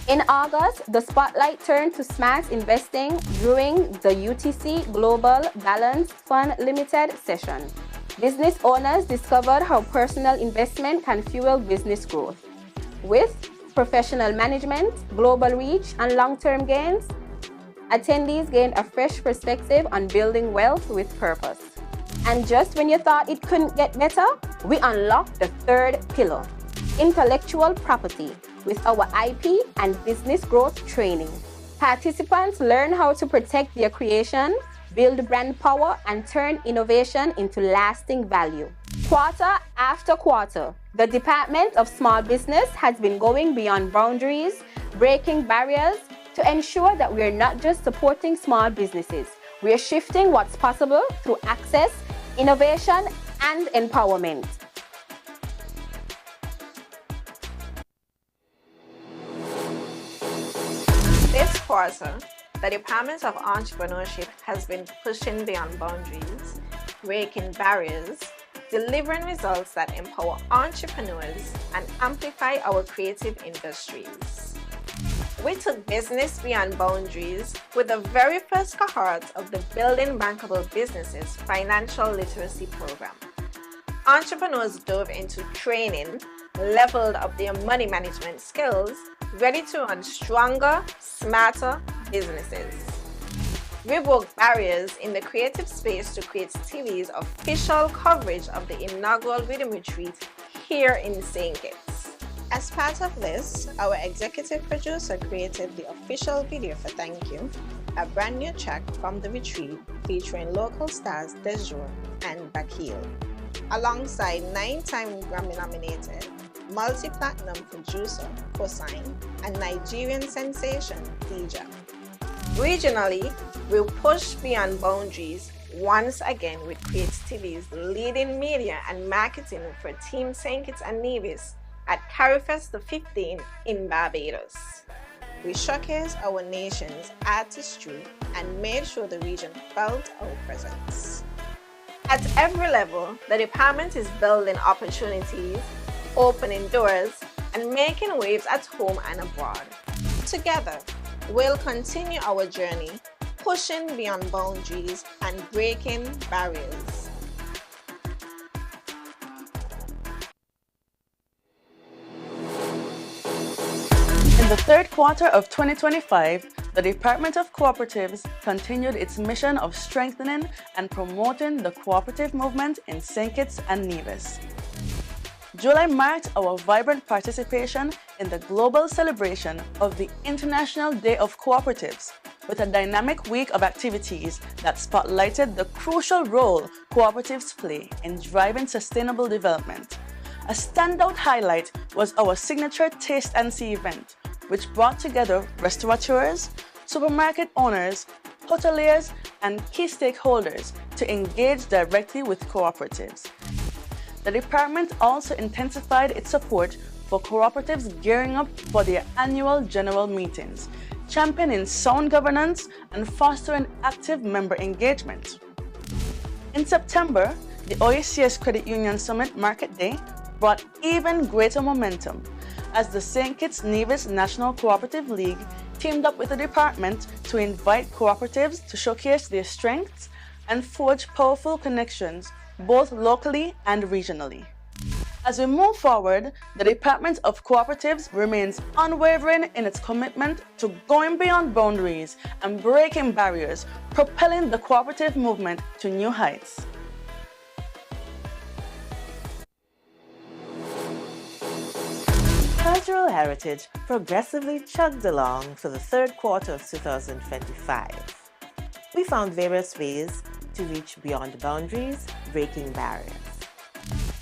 In August, the spotlight turned to smart investing during the UTC Global Balanced Fund Limited session. Business owners discovered how personal investment can fuel business growth. With professional management, global reach, and long-term gains, attendees gained a fresh perspective on building wealth with purpose. And just when you thought it couldn't get better, we unlocked the third pillar: intellectual property, with our IP and business growth training. Participants learn how to protect their creation, build brand power, and turn innovation into lasting value. Quarter after quarter, the Department of Small Business has been going beyond boundaries, breaking barriers, to ensure that we are not just supporting small businesses, we are shifting what's possible through access, innovation, and empowerment. This quarter, the Department of Entrepreneurship has been pushing beyond boundaries, breaking barriers, delivering results that empower entrepreneurs and amplify our creative industries. We took business beyond boundaries with the very first cohort of the Building Bankable Businesses Financial Literacy Program. Entrepreneurs dove into training, leveled up their money management skills, ready to run stronger, smarter businesses. We broke barriers in the creative space to create TV's official coverage of the inaugural Rhythm Retreat here in St. Kitts. As part of this, our executive producer created the official video for Thank You, a brand new track from the retreat featuring local stars Dejour and Bakil, alongside 9-time Grammy-nominated, multi-platinum producer Cosine and Nigerian sensation Dija. Regionally, we pushed beyond boundaries once again with Creates TV's leading media and marketing for Team St. Kitts and Nevis at CARIFest 15 in Barbados. We showcased our nation's artistry and made sure the region felt our presence. At every level, the department is building opportunities, opening doors, and making waves at home and abroad. Together, we'll continue our journey, pushing beyond boundaries and breaking barriers. In the third quarter of 2025, the Department of Cooperatives continued its mission of strengthening and promoting the cooperative movement in St. Kitts and Nevis. July marked our vibrant participation in the global celebration of the International Day of Cooperatives, with a dynamic week of activities that spotlighted the crucial role cooperatives play in driving sustainable development. A standout highlight was our signature Taste and See event, which brought together restaurateurs, supermarket owners, hoteliers, and key stakeholders to engage directly with cooperatives. The department also intensified its support for cooperatives gearing up for their annual general meetings, championing sound governance and fostering active member engagement. In September, the OECS Credit Union Summit Market Day brought even greater momentum as the St. Kitts Nevis National Cooperative League teamed up with the department to invite cooperatives to showcase their strengths and forge powerful connections both locally and regionally. As we move forward, the Department of Cooperatives remains unwavering in its commitment to going beyond boundaries and breaking barriers, propelling the cooperative movement to new heights. Cultural heritage progressively chugged along for the third quarter of 2025. We found various ways to reach beyond boundaries, breaking barriers.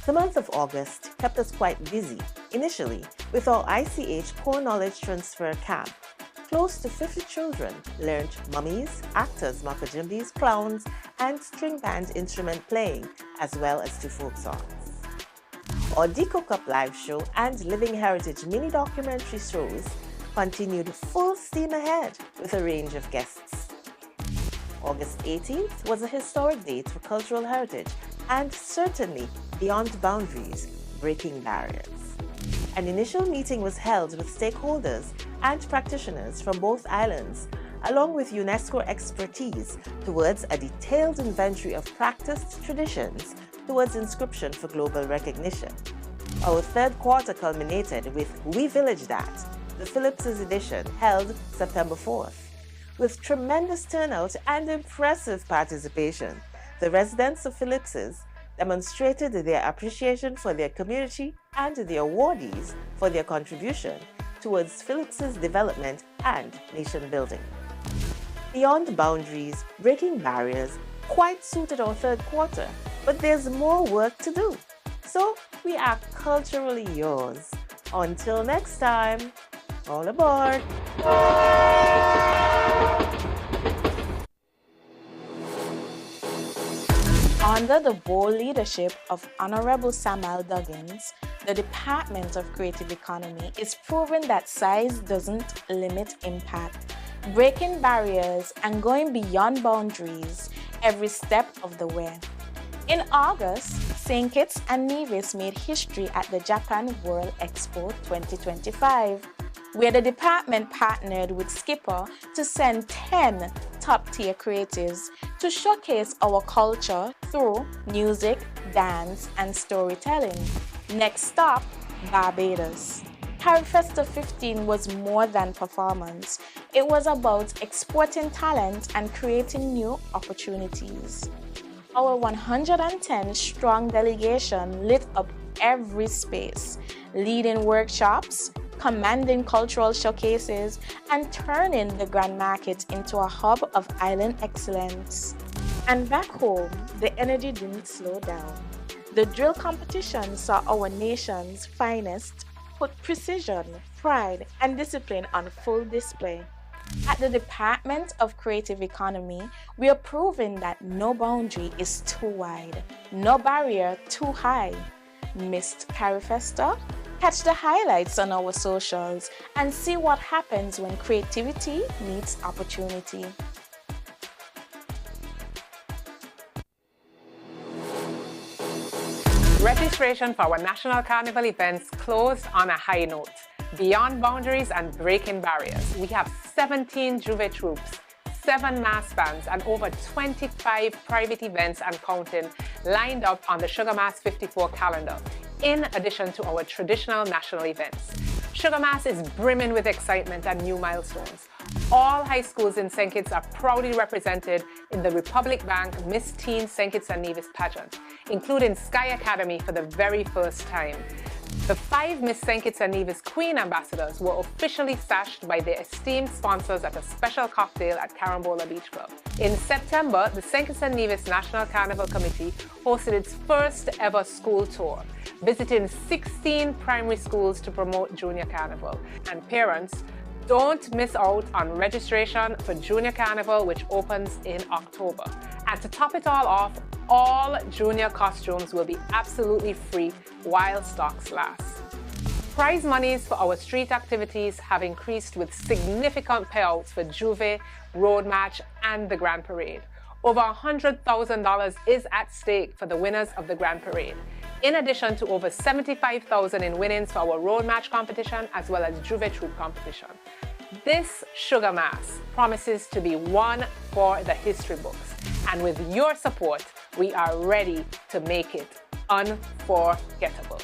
The month of August kept us quite busy, initially with our ICH Core Knowledge Transfer Camp. Close to 50 children learned mummies, actors, makajimbis, clowns, and string band instrument playing, as well as 2 folk songs. Our Deco Cup live show and Living Heritage mini documentary shows continued full steam ahead with a range of guests. August 18th was a historic date for cultural heritage and certainly beyond boundaries, breaking barriers. An initial meeting was held with stakeholders and practitioners from both islands, along with UNESCO expertise towards a detailed inventory of practiced traditions towards inscription for global recognition. Our third quarter culminated with We Village That, the Phillips's edition, held September 4th. With tremendous turnout and impressive participation, the residents of Phillips's demonstrated their appreciation for their community and the awardees for their contribution towards Phillips's development and nation building. Beyond boundaries, breaking barriers quite suited our third quarter, but there's more work to do. So we are culturally yours. Until next time, all aboard! Under the bold leadership of Honorable Samal Duggins, the Department of Creative Economy is proving that size doesn't limit impact, breaking barriers and going beyond boundaries every step of the way. In August, St. Kitts and Nevis made history at the Japan World Expo 2025, where the department partnered with Skipper to send 10 top-tier creatives to showcase our culture through music, dance, and storytelling. Next stop, Barbados. CariFesta 15 was more than performance. It was about exporting talent and creating new opportunities. Our 110-strong delegation lit up every space, leading workshops, commanding cultural showcases, and turning the Grand Market into a hub of island excellence. And back home, the energy didn't slow down. The drill competition saw our nation's finest put precision, pride, and discipline on full display. At the Department of Creative Economy, we are proving that no boundary is too wide, no barrier too high. Missed CariFesta? Catch the highlights on our socials and see what happens when creativity meets opportunity. Registration for our National Carnival events closed on a high note. Beyond boundaries and breaking barriers, we have 17 Juve troops, 7 mass bands, and over 25 private events and counting lined up on the Sugar Mass 54 calendar, in addition to our traditional national events. Sugar Mass is brimming with excitement and new milestones. All high schools in St. Kitts are proudly represented in the Republic Bank Miss Teen St. Kitts and Nevis pageant, including Sky Academy for the very first time. The 5 Miss St. Kitts and Nevis Queen Ambassadors were officially sashed by their esteemed sponsors at a special cocktail at Carambola Beach Club. In September, the St. Kitts and Nevis National Carnival Committee hosted its first ever school tour, visiting 16 primary schools to promote Junior Carnival. And parents, don't miss out on registration for Junior Carnival, which opens in October. And to top it all off, all junior costumes will be absolutely free while stocks last. Prize monies for our street activities have increased with significant payouts for Juve, Road Match, and the Grand Parade. Over $100,000 is at stake for the winners of the Grand Parade, in addition to over $75,000 in winnings for our road match competition as well as Juve Troop competition. This sugar mass promises to be one for the history books, and with your support, we are ready to make it unforgettable.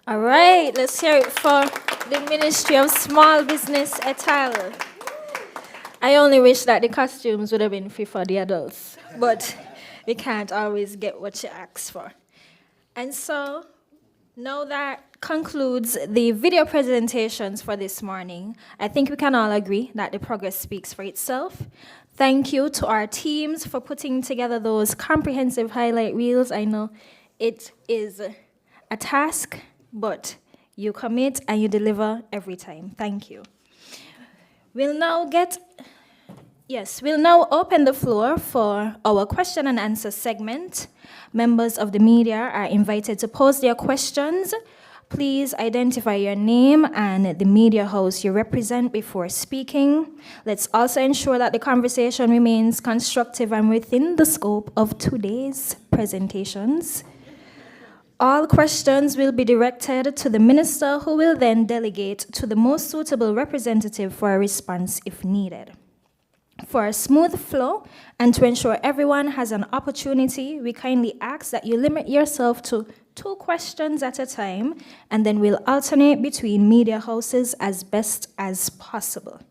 All right, let's hear it for the Ministry of Small Business et al. I only wish that the costumes would have been free for the adults, but we can't always get what you ask for. And so, now that concludes the video presentations for this morning. I think we can all agree that the progress speaks for itself. Thank you to our teams for putting together those comprehensive highlight reels. I know it is a task, but you commit and you deliver every time. Thank you. We'll now open the floor for our question and answer segment. Members of the media are invited to pose their questions. Please identify your name and the media house you represent before speaking. Let's also ensure that the conversation remains constructive and within the scope of today's presentations. All questions will be directed to the minister, who will then delegate to the most suitable representative for a response if needed. For a smooth flow and to ensure everyone has an opportunity, we kindly ask that you limit yourself to 2 questions at a time, and then we'll alternate between media houses as best as possible.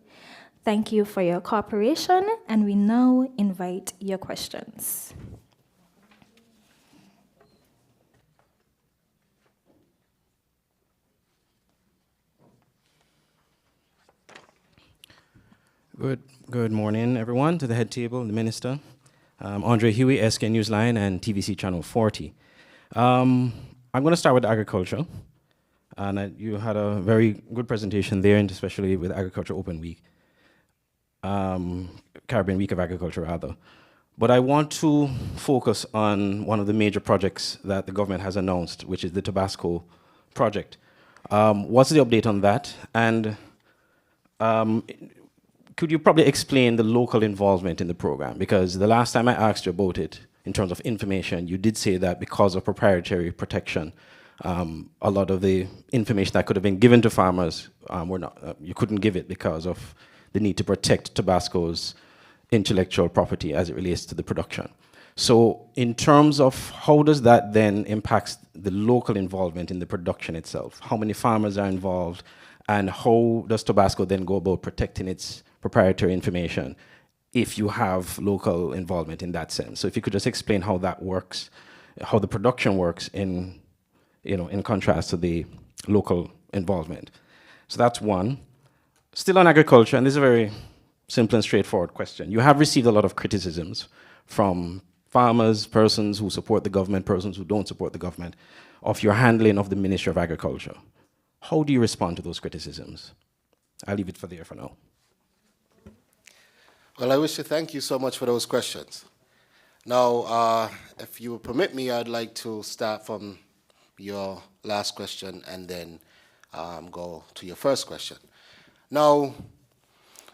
Thank you for your cooperation, and we now invite your questions. Good morning, everyone, to the head table, the minister. Andre Huey, SK Newsline, and TVC Channel 40. I'm going to start with agriculture. And you had a very good presentation there, and especially with Agriculture Open Week, Caribbean Week of Agriculture, rather. But I want to focus on one of the major projects that the government has announced, which is the Tabasco project. What's the update on that? And could you probably explain the local involvement in the program? Because the last time I asked you about it, in terms of information, you did say that because of proprietary protection, a lot of the information that could have been given to farmers you couldn't give it because of the need to protect Tabasco's intellectual property as it relates to the production. So in terms of how does that then impact the local involvement in the production itself? How many farmers are involved, and how does Tabasco then go about protecting its proprietary information if you have local involvement in that sense? So if you could just explain how that works, how the production works in contrast to the local involvement. So that's one. Still on agriculture, and this is a very simple and straightforward question. You have received a lot of criticisms from farmers, persons who support the government, persons who don't support the government, of your handling of the Ministry of Agriculture. How do you respond to those criticisms? I'll leave it there for now. Well, I wish to thank you so much for those questions. Now, if you will permit me, I'd like to start from your last question and then go to your first question. Now,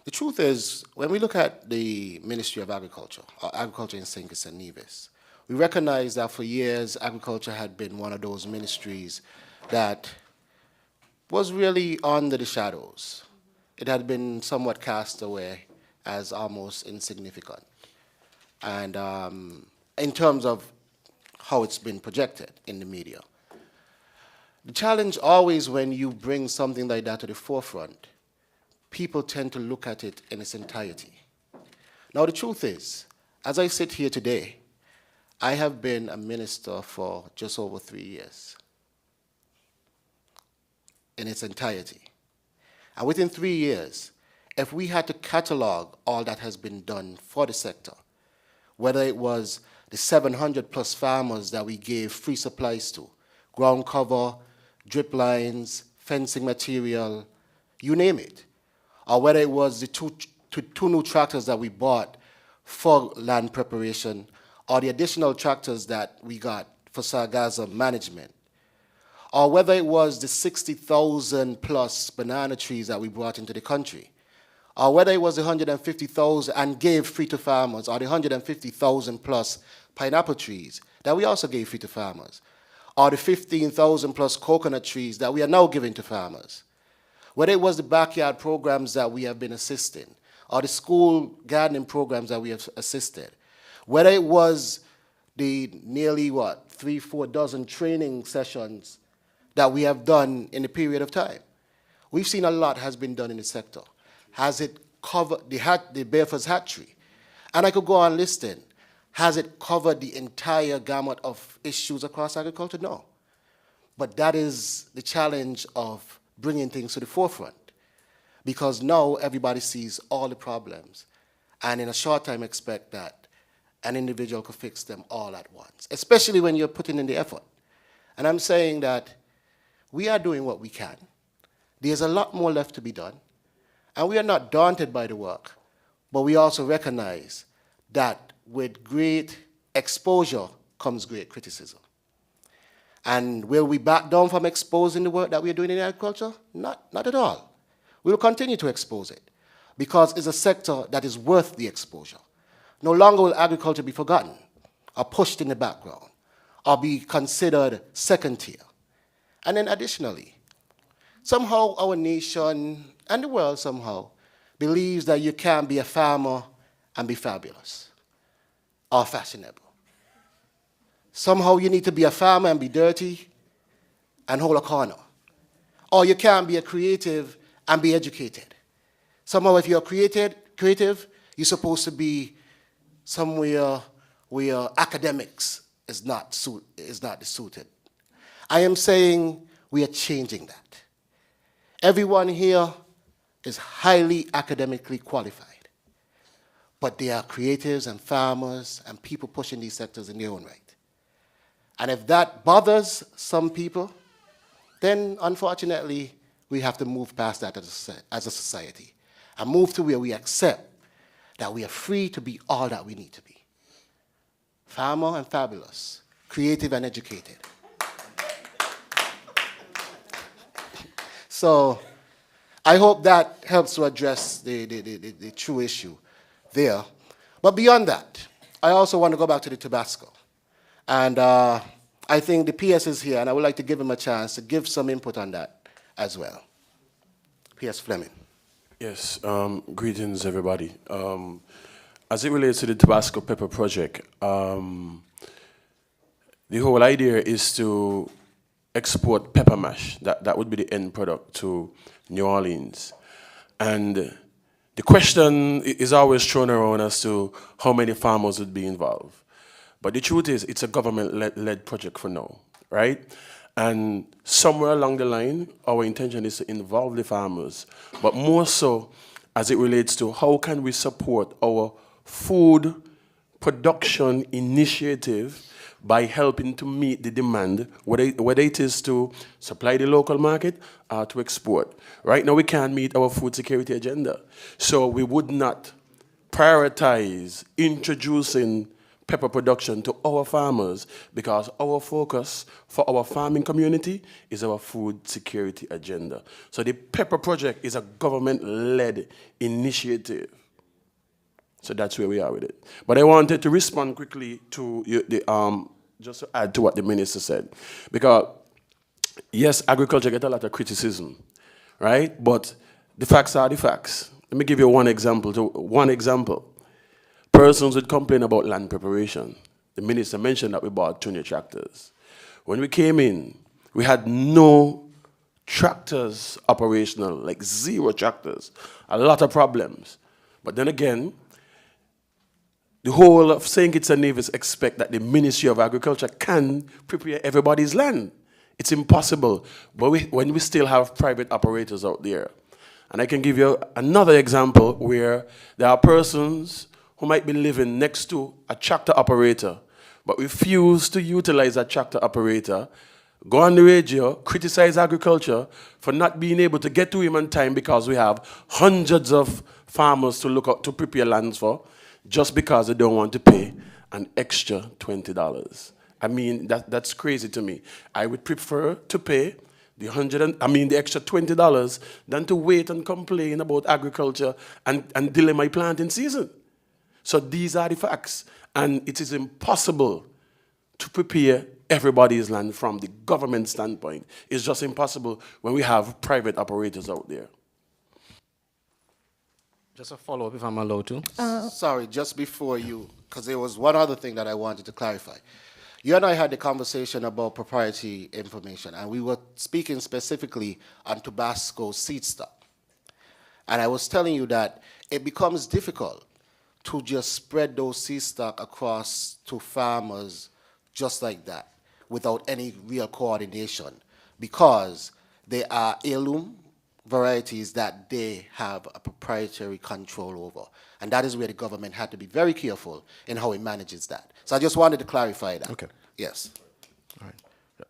the truth is, when we look at the Ministry of Agriculture, or Agriculture in St. Kitts and Nevis, we recognize that for years, agriculture had been one of those ministries that was really under the shadows. It had been somewhat cast away as almost insignificant. And in terms of how it's been projected in the media. The challenge always when you bring something like that to the forefront, people tend to look at it in its entirety. Now the truth is, as I sit here today, I have been a minister for just over 3 years in its entirety. And within 3 years, if we had to catalog all that has been done for the sector, whether it was the 700 plus farmers that we gave free supplies to, ground cover, drip lines, fencing material, you name it, or whether it was the two new tractors that we bought for land preparation, or the additional tractors that we got for sargassum management, or whether it was the 60,000 plus banana trees that we brought into the country, or whether it was the 150,000 and gave free to farmers, or the 150,000 plus pineapple trees that we also gave free to farmers, or the 15,000 plus coconut trees that we are now giving to farmers, whether it was the backyard programs that we have been assisting, or the school gardening programs that we have assisted, whether it was the nearly, 3-4 dozen training sessions that we have done in a period of time. We've seen a lot has been done in the sector. Has it covered the Barefoot's hatchery? And I could go on listing. Has it covered the entire gamut of issues across agriculture? No. But that is the challenge of bringing things to the forefront, because now everybody sees all the problems and in a short time expect that an individual could fix them all at once, especially when you're putting in the effort. And I'm saying that we are doing what we can. There's a lot more left to be done, and we are not daunted by the work, but we also recognize that with great exposure comes great criticism. And will we back down from exposing the work that we are doing in agriculture? Not at all. We will continue to expose it, because it's a sector that is worth the exposure. No longer will agriculture be forgotten or pushed in the background or be considered second tier. And then additionally, somehow our nation and the world somehow believes that you can't be a farmer and be fabulous or fashionable. Somehow you need to be a farmer and be dirty and hold a corner. Or you can't be a creative and be educated. Somehow if you're creative, you're supposed to be somewhere where academics is not suited. I am saying we are changing that. Everyone here is highly academically qualified, but they are creatives and farmers and people pushing these sectors in their own right. And if that bothers some people, then unfortunately, we have to move past that as a society and move to where we accept that we are free to be all that we need to be. Farmer and fabulous, creative and educated. So I hope that helps to address the true issue there. But beyond that, I also want to go back to the Tabasco. And I think the PS is here, and I would like to give him a chance to give some input on that as well. PS Fleming. Yes, greetings everybody. As it relates to the Tabasco Pepper Project, the whole idea is to export pepper mash. That would be the end product to New Orleans. And the question is always thrown around as to how many farmers would be involved. But the truth is, it's a government-led project for now, right? And somewhere along the line, our intention is to involve the farmers, but more so as it relates to how can we support our food production initiative by helping to meet the demand, whether it is to supply the local market or to export. Right now, we can't meet our food security agenda. So we would not prioritize introducing pepper production to our farmers because our focus for our farming community is our food security agenda. So the pepper project is a government-led initiative. So that's where we are with it. But I wanted to respond quickly to just to add to what the minister said. Because yes, agriculture gets a lot of criticism, right? But the facts are the facts. Let me give you one example. Persons would complain about land preparation. The minister mentioned that we bought 2 new tractors. When we came in, we had no tractors operational, like 0 tractors. A lot of problems. But then again, the whole of St. Kitts and Nevis expect that the Ministry of Agriculture can prepare everybody's land. It's impossible, but when we still have private operators out there. And I can give you another example where there are persons who might be living next to a tractor operator, but refuse to utilize that tractor operator, go on the radio, criticize agriculture for not being able to get to him on time because we have hundreds of farmers to look up to prepare lands for, just because they don't want to pay an extra $20. I mean, that's crazy to me. I would prefer to pay the extra $20 than to wait and complain about agriculture and delay my planting season. So these are the facts. And it is impossible to prepare everybody's land from the government standpoint. It's just impossible when we have private operators out there. Just a follow-up, if I'm allowed to. Sorry, just before you, because there was one other thing that I wanted to clarify. You and I had the conversation about proprietary information, and we were speaking specifically on Tabasco seed stock. And I was telling you that it becomes difficult to just spread those seed stock across to farmers just like that without any real coordination, because they are heirloom varieties that they have a proprietary control over. And that is where the government had to be very careful in how it manages that. So I just wanted to clarify that. Okay. Yes. All right.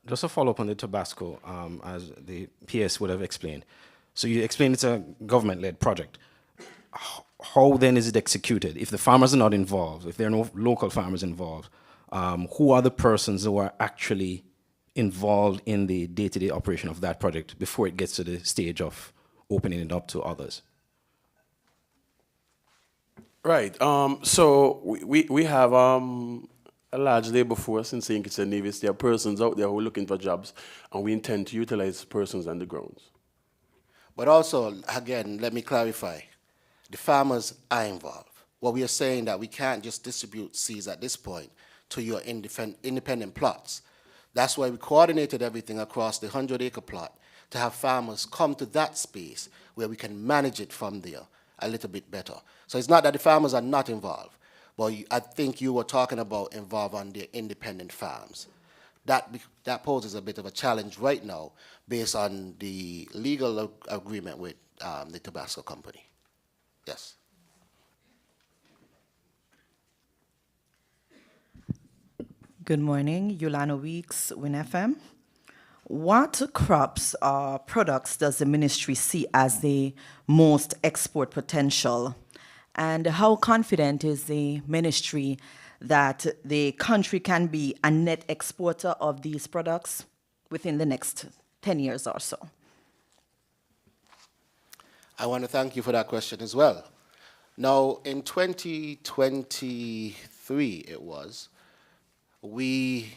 Just a follow-up on the Tabasco, as the PS would have explained. So you explained it's a government-led project. How then is it executed? If the farmers are not involved, if there are no local farmers involved, who are the persons who are actually involved in the day-to-day operation of that project before it gets to the stage of opening it up to others? Right. So we have a large labor force in St. Kitts and Nevis. There are persons out there who are looking for jobs, and we intend to utilize persons on the grounds. But also, again, let me clarify. The farmers are involved. What we are saying that we can't just distribute seeds at this point to your independent plots. That's why we coordinated everything across the 100-acre plot to have farmers come to that space where we can manage it from there a little bit better. So it's not that the farmers are not involved, but I think you were talking about involved on the independent farms. That poses a bit of a challenge right now based on the legal agreement with the Tabasco company. Yes. Good morning, Yolanda Weeks, WinFM. What crops or products does the ministry see as the most export potential? And how confident is the ministry that the country can be a net exporter of these products within the next 10 years or so? I want to thank you for that question as well. Now, in 2023, we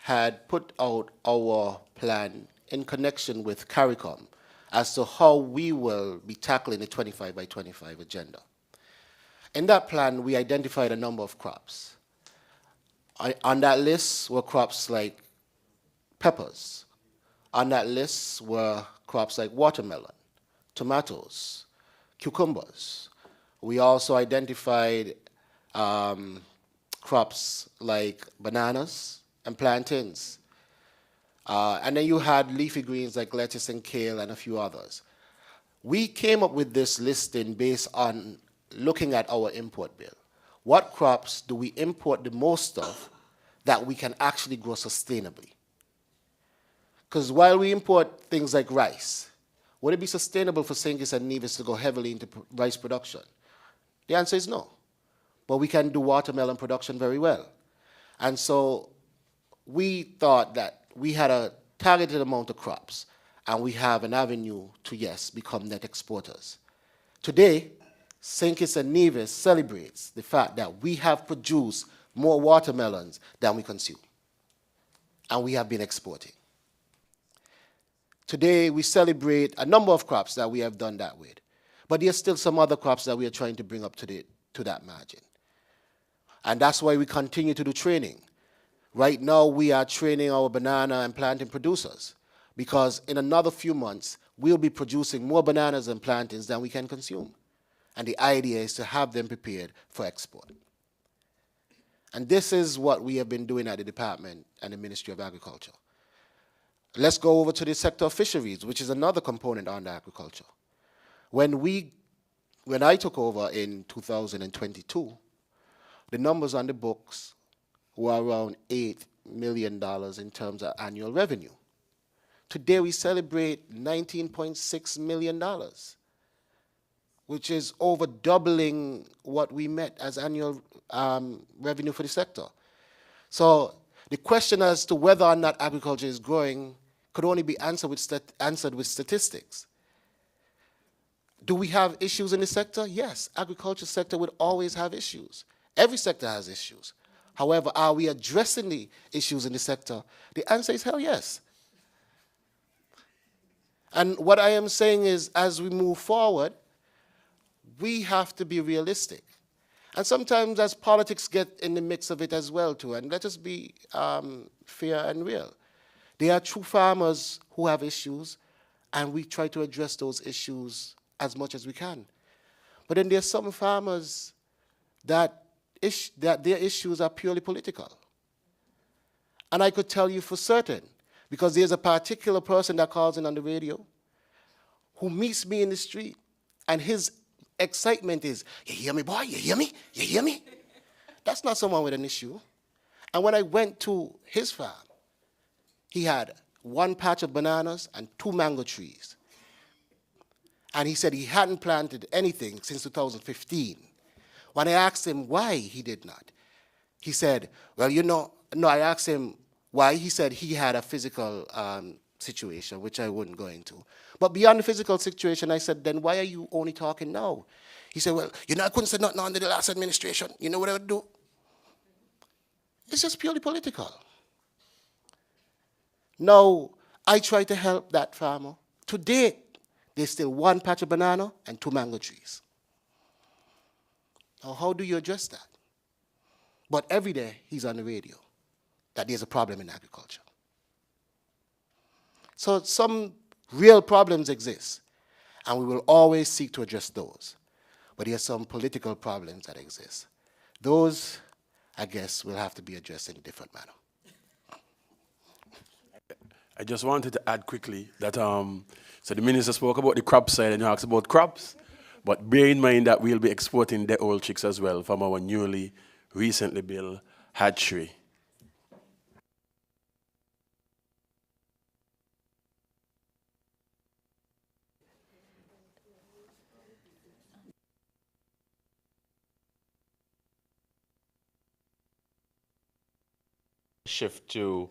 had put out our plan in connection with CARICOM as to how we will be tackling the 25 by 25 agenda. In that plan, we identified a number of crops. On that list were crops like peppers. On that list were crops like watermelon, tomatoes, cucumbers. We also identified crops like bananas and plantains. And then you had leafy greens like lettuce and kale and a few others. We came up with this listing based on looking at our import bill. What crops do we import the most of that we can actually grow sustainably? Because while we import things like rice, would it be sustainable for St. Kitts and Nevis to go heavily into rice production? The answer is no. But we can do watermelon production very well. And so we thought that we had a targeted amount of crops, and we have an avenue to, yes, become net exporters. Today, St. Kitts and Nevis celebrates the fact that we have produced more watermelons than we consume, and we have been exporting. Today, we celebrate a number of crops that we have done that with, but there's still some other crops that we are trying to bring up to that margin. And that's why we continue to do training. Right now, we are training our banana and plantain producers, because in another few months, we'll be producing more bananas and plantains than we can consume. And the idea is to have them prepared for export. And this is what we have been doing at the department and the Ministry of Agriculture. Let's go over to the sector of fisheries, which is another component under agriculture. When I took over in 2022, the numbers on the books were around $8 million in terms of annual revenue. Today we celebrate $19.6 million, which is over doubling what we met as annual revenue for the sector. So the question as to whether or not agriculture is growing could only be answered with statistics. Do we have issues in the sector? Yes, agriculture sector would always have issues. Every sector has issues. However, are we addressing the issues in the sector? The answer is hell yes. And what I am saying is, as we move forward, we have to be realistic. And sometimes as politics get in the mix of it as well too, and let us be fair and real. There are true farmers who have issues, and we try to address those issues as much as we can. But then there are some farmers that their issues are purely political. And I could tell you for certain, because there's a particular person that calls in on the radio who meets me in the street, and his excitement is, you hear me, boy? You hear me? You hear me? That's not someone with an issue. And when I went to his farm, he had 1 patch of bananas and 2 mango trees. And he said he hadn't planted anything since 2015. When I asked him why he did not, he said, well, no, I asked him why. He said he had a physical situation, which I wouldn't go into. But beyond the physical situation, I said, then why are you only talking now? He said, well, I couldn't say nothing under the last administration. You know what I would do? It's just purely political. Now, I try to help that farmer. To date, there's still 1 patch of banana and 2 mango trees. Now, how do you address that? But every day, he's on the radio that there's a problem in agriculture. So some real problems exist, and we will always seek to address those. But there are some political problems that exist. Those, I guess, will have to be addressed in a different manner. I just wanted to add quickly that so the minister spoke about the crop side and you asked about crops, but bear in mind that we'll be exporting the old chicks as well from our recently built hatchery. Shift to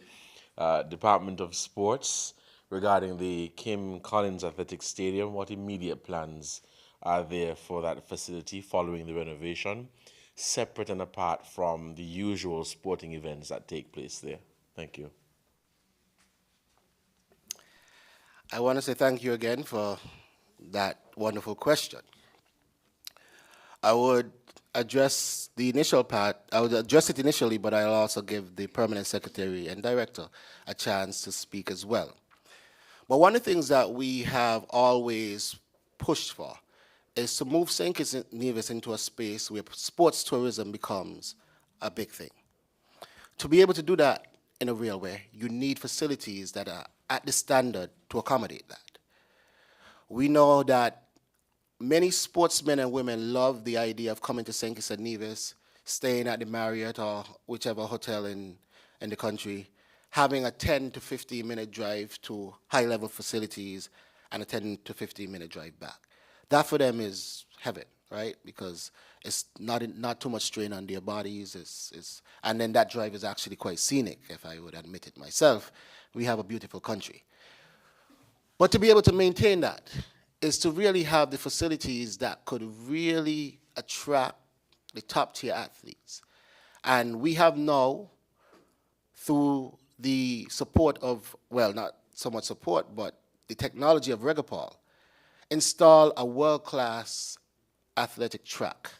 Department of Sports regarding the Kim Collins Athletic Stadium. What immediate plans are there for that facility following the renovation, separate and apart from the usual sporting events that take place there? Thank you. I want to say thank you again for that wonderful question. I would address the initial part. I would address it initially, but I'll also give the permanent secretary and director a chance to speak as well. But one of the things that we have always pushed for is to move St. Kitts and Nevis into a space where sports tourism becomes a big thing. To be able to do that in a real way, you need facilities that are at the standard to accommodate that. We know that many sportsmen and women love the idea of coming to St. Kitts and Nevis, staying at the Marriott or whichever hotel in the country, having a 10 to 15 minute drive to high-level facilities and a 10 to 15 minute drive back. That for them is heaven, right? Because it's not too much strain on their bodies. And then that drive is actually quite scenic, if I would admit it myself. We have a beautiful country. But to be able to maintain that is to really have the facilities that could really attract the top-tier athletes. And we have now, through the support of, well, not so much support, but the technology of Regapol, install a world-class athletic track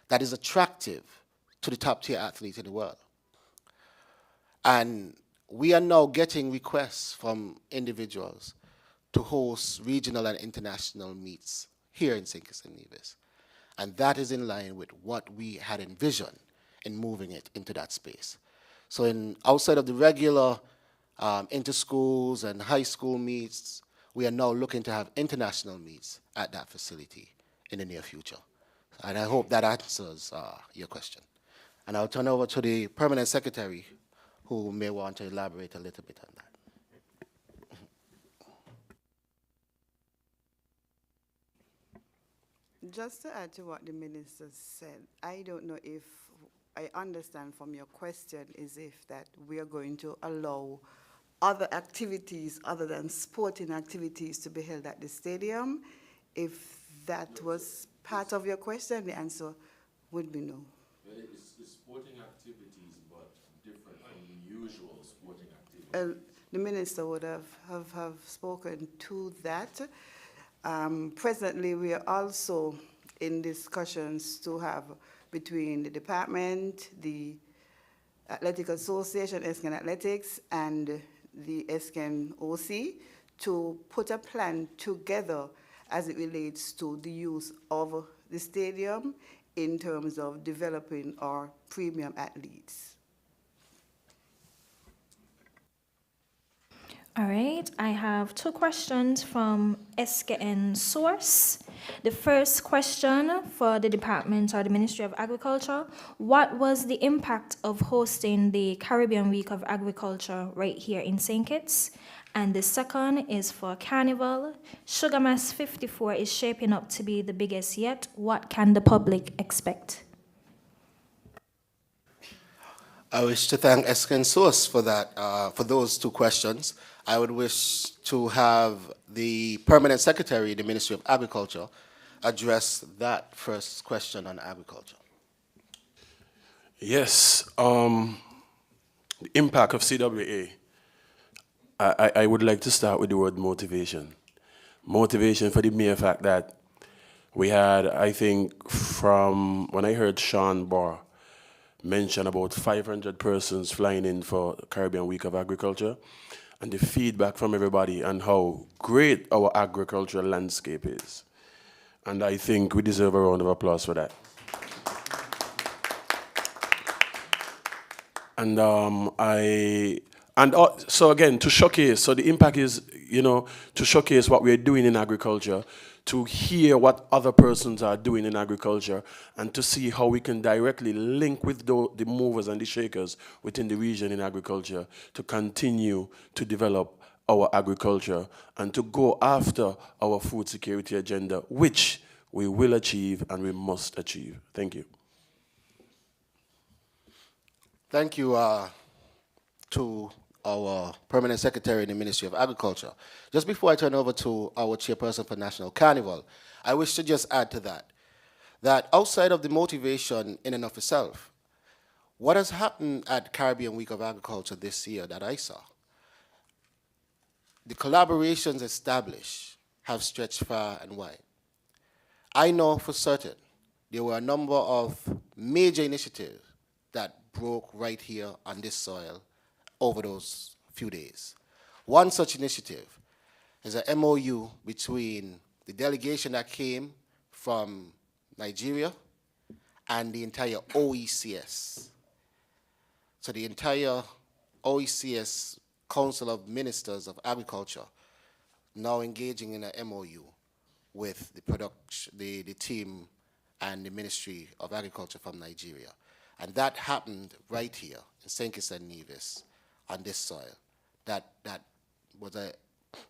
that is attractive to the top-tier athletes in the world. And we are now getting requests from individuals to host regional and international meets here in St. Kitts and Nevis. And that is in line with what we had envisioned in moving it into that space. So outside of the regular inter-schools and high school meets, we are now looking to have international meets at that facility in the near future. And I hope that answers your question. And I'll turn over to the permanent secretary who may want to elaborate a little bit on that. Just to add to what the minister said, I don't know if I understand from your question is if that we are going to allow other activities other than sporting activities to be held at the stadium? If that was part of your question, the answer would be no. Well, it's sporting activities, but different from usual sporting activities. The minister would have spoken to that. Presently, we are also in discussions to have between the department, the Athletic Association, Esken Athletics, and the Esken OC to put a plan together as it relates to the use of the stadium in terms of developing our premium athletes. All right, I have two questions from SKN Source. The first question for the department or the Ministry of Agriculture: what was the impact of hosting the Caribbean Week of Agriculture right here in St. Kitts? And the second is for Carnival. Sugar Mass 54 is shaping up to be the biggest yet. What can the public expect? I wish to thank Esken Source for that, for those two questions. I would wish to have the Permanent Secretary in the Ministry of Agriculture address that first question on agriculture. Yes, the impact of CWA. I would like to start with the word motivation. Motivation for the mere fact that we had, I think, from when I heard Sean Barr mention about 500 persons flying in for Caribbean Week of Agriculture, and the feedback from everybody and how great our agricultural landscape is. And I think we deserve a round of applause for that. And so again, to showcase, so the impact is, to showcase what we're doing in agriculture, to hear what other persons are doing in agriculture, and to see how we can directly link with the movers and the shakers within the region in agriculture to continue to develop our agriculture and to go after our food security agenda, which we will achieve and we must achieve. Thank you. Thank you to our Permanent Secretary in the Ministry of Agriculture. Just before I turn over to our Chairperson for National Carnival, I wish to just add to that outside of the motivation in and of itself, what has happened at Caribbean Week of Agriculture this year that I saw, the collaborations established have stretched far and wide. I know for certain there were a number of major initiatives that broke right here on this soil over those few days. One such initiative is an MOU between the delegation that came from Nigeria and the entire OECS. So the entire OECS Council of Ministers of Agriculture now engaging in an MOU with the team and the Ministry of Agriculture from Nigeria. And that happened right here in St. Kitts and Nevis on this soil. That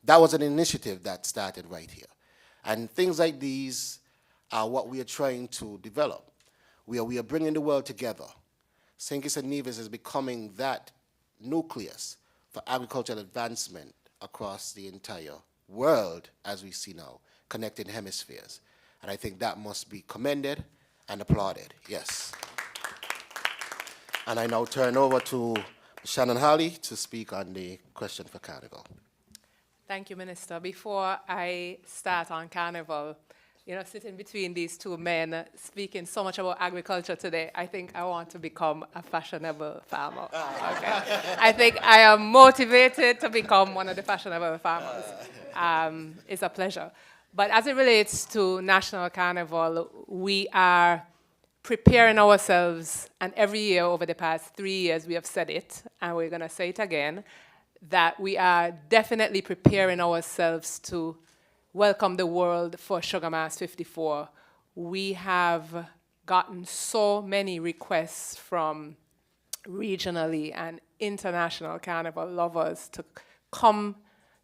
was an initiative that started right here. And things like these are what we are trying to develop. We are bringing the world together. St. Kitts and Nevis is becoming that nucleus for agricultural advancement across the entire world, as we see now, connected hemispheres. And I think that must be commended and applauded, yes. And I now turn over to Shannon Hawley to speak on the question for Carnival. Thank you, Minister. Before I start on Carnival, sitting between these two men speaking so much about agriculture today, I think I want to become a fashionable farmer. Okay. I think I am motivated to become one of the fashionable farmers. It's a pleasure. But as it relates to National Carnival, we are preparing ourselves, and every year over the past 3 years we have said it, and we're going to say it again, that we are definitely preparing ourselves to welcome the world for Sugar Mass 54. We have gotten so many requests from regionally and international carnival lovers to come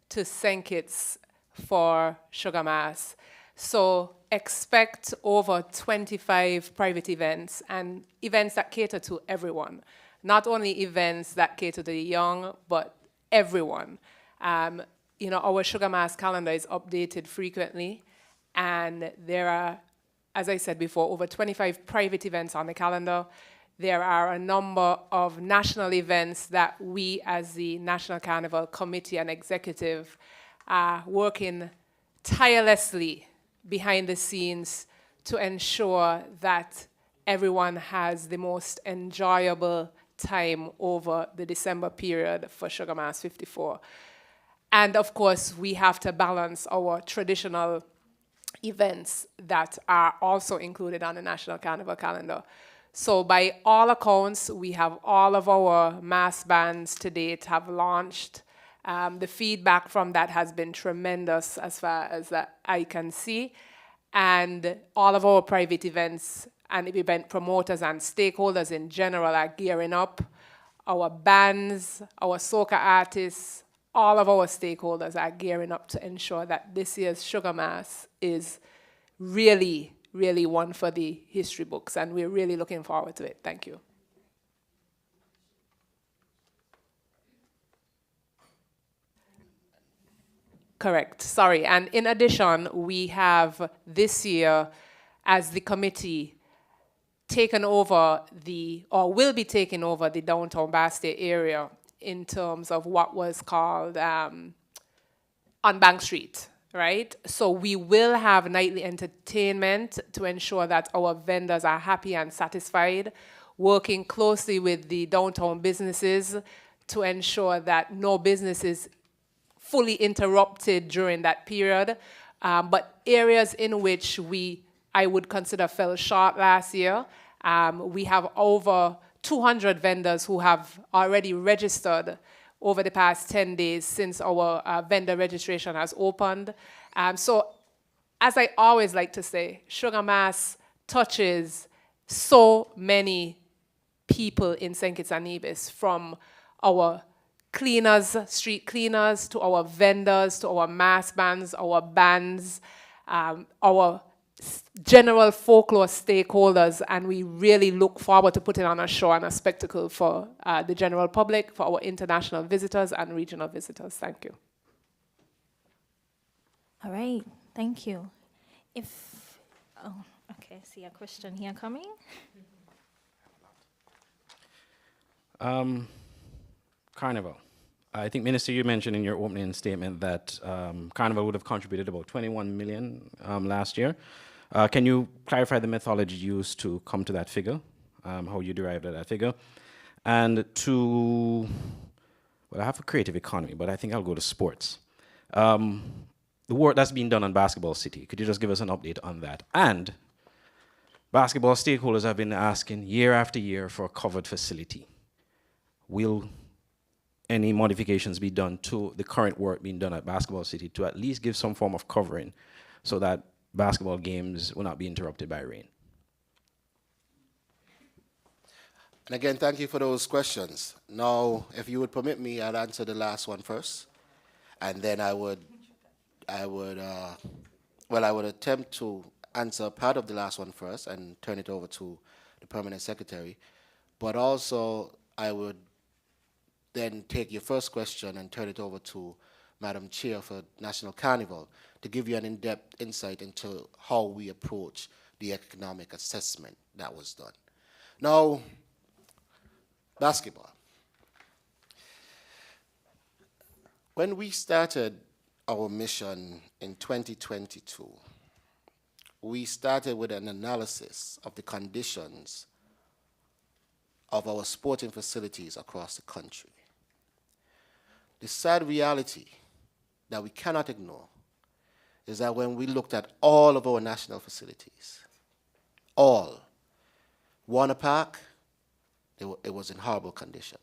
to St. Kitts for Sugar Mass. So expect over 25 private events and events that cater to everyone. Not only events that cater to the young, but everyone. Our Sugar Mass calendar is updated frequently, and there are, as I said before, over 25 private events on the calendar. There are a number of national events that we as the National Carnival Committee and Executive are working tirelessly behind the scenes to ensure that everyone has the most enjoyable time over the December period for Sugar Mass 54. And of course, we have to balance our traditional events that are also included on the National Carnival calendar. So by all accounts, we have all of our mass bands to date have launched. The feedback from that has been tremendous as far as I can see. And all of our private events and event promoters and stakeholders in general are gearing up. Our bands, our soca artists, all of our stakeholders are gearing up to ensure that this year's Sugar Mass is really, really one for the history books, and we're really looking forward to it. Thank you. Correct, sorry. And in addition, we have this year, as the committee, taken over will be taking over the downtown Bastille area in terms of what was called on Bank Street, right? So we will have nightly entertainment to ensure that our vendors are happy and satisfied, working closely with the downtown businesses to ensure that no business is fully interrupted during that period. But areas in which I would consider fell short last year, we have over 200 vendors who have already registered over the past 10 days since our vendor registration has opened. So as I always like to say, Sugar Mass touches so many people in St. Kitts and Nevis, from our cleaners, street cleaners, to our vendors, to our mass bands, our bands, our general folklore stakeholders, and we really look forward to putting on a show and a spectacle for the general public, for our international visitors and regional visitors. Thank you. All right, thank you. I see a question here coming. Carnival. I think, Minister, you mentioned in your opening statement that Carnival would have contributed about 21 million last year. Can you clarify the methodology used to come to that figure, how you derived at that figure? And I have a creative economy, but I think I'll go to sports. The work that's being done on Basketball City, could you just give us an update on that? And basketball stakeholders have been asking year after year for a covered facility. Will any modifications be done to the current work being done at Basketball City to at least give some form of covering so that basketball games will not be interrupted by rain? And again, thank you for those questions. Now, if you would permit me, I'd answer the last one first, and then I would attempt to answer part of the last one first and turn it over to the Permanent Secretary, but also I would then take your first question and turn it over to Madam Chair for National Carnival to give you an in-depth insight into how we approach the economic assessment that was done. Now, basketball. When we started our mission in 2022, we started with an analysis of the conditions of our sporting facilities across the country. The sad reality that we cannot ignore is that when we looked at all of our national facilities, Warner Park, it was in horrible condition.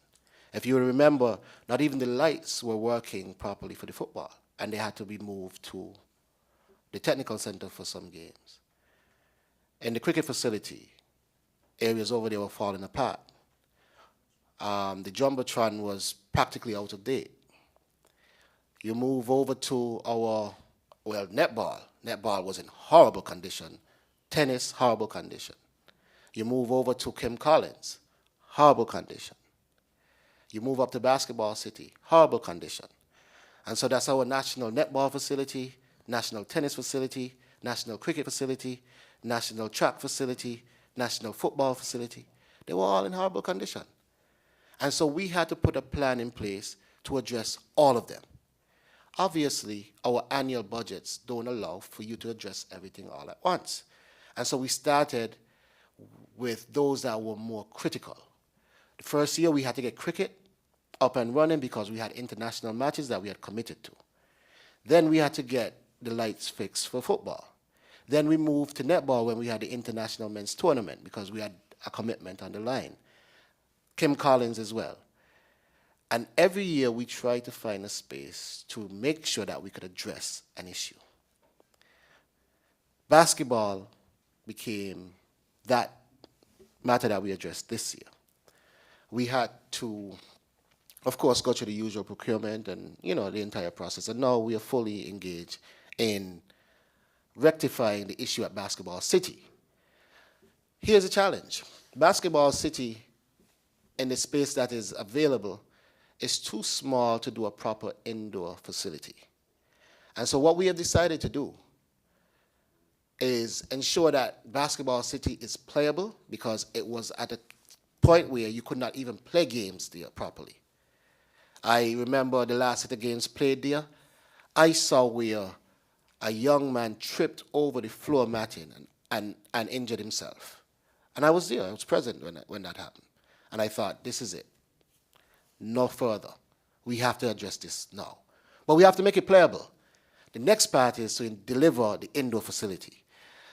If you remember, not even the lights were working properly for the football, and they had to be moved to the technical center for some games. In the cricket facility, areas over there were falling apart. The Jumbotron was practically out of date. You move over to our, netball. Netball was in horrible condition. Tennis, horrible condition. You move over to Kim Collins, horrible condition. You move up to Basketball City, horrible condition. And so that's our national netball facility, national tennis facility, national cricket facility, national track facility, national football facility. They were all in horrible condition. And so we had to put a plan in place to address all of them. Obviously, our annual budgets don't allow for you to address everything all at once. And so we started with those that were more critical. The first year, we had to get cricket up and running because we had international matches that we had committed to. Then we had to get the lights fixed for football. Then we moved to netball when we had the international men's tournament because we had a commitment on the line. Kim Collins as well. And every year we try to find a space to make sure that we could address an issue. Basketball became that matter that we addressed this year. We had to, of course, go through the usual procurement and, the entire process. And now we are fully engaged in rectifying the issue at Basketball City. Here's a challenge. Basketball City, in the space that is available, is too small to do a proper indoor facility. And so what we have decided to do is ensure that Basketball City is playable because it was at a point where you could not even play games there properly. I remember the last set of games played there. I saw where a young man tripped over the floor matting and injured himself. And I was there, I was present when that happened. And I thought, this is it. No further. We have to address this now. But we have to make it playable. The next part is to deliver the indoor facility.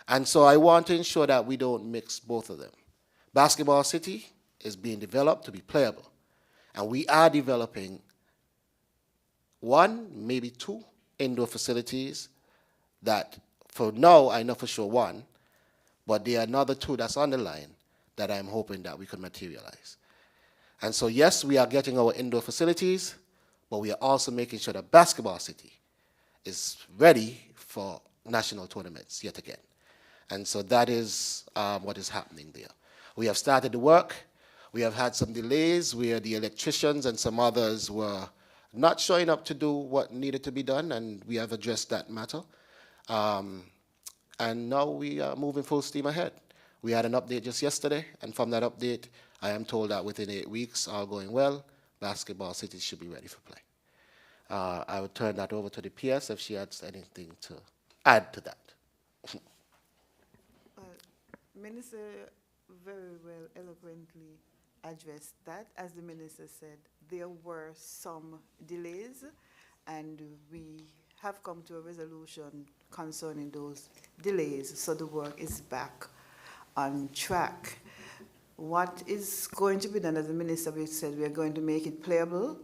And so I want to ensure that we don't mix both of them. Basketball City is being developed to be playable. And we are developing 1, maybe 2 indoor facilities that for now, I know for sure 1, but there are another 2 that's on the line that I'm hoping that we could materialize. And so yes, we are getting our indoor facilities, but we are also making sure that Basketball City is ready for national tournaments yet again. And so that is what is happening there. We have started the work. We have had some delays where the electricians and some others were not showing up to do what needed to be done, and we have addressed that matter. And now we are moving full steam ahead. We had an update just yesterday, and from that update, I am told that within 8 weeks, all going well, Basketball City should be ready for play. I would turn that over to the PS if she has anything to add to that. Minister very well eloquently addressed that. As the minister said, there were some delays, and we have come to a resolution concerning those delays, so the work is back on track. What is going to be done, as the minister said, we are going to make it playable.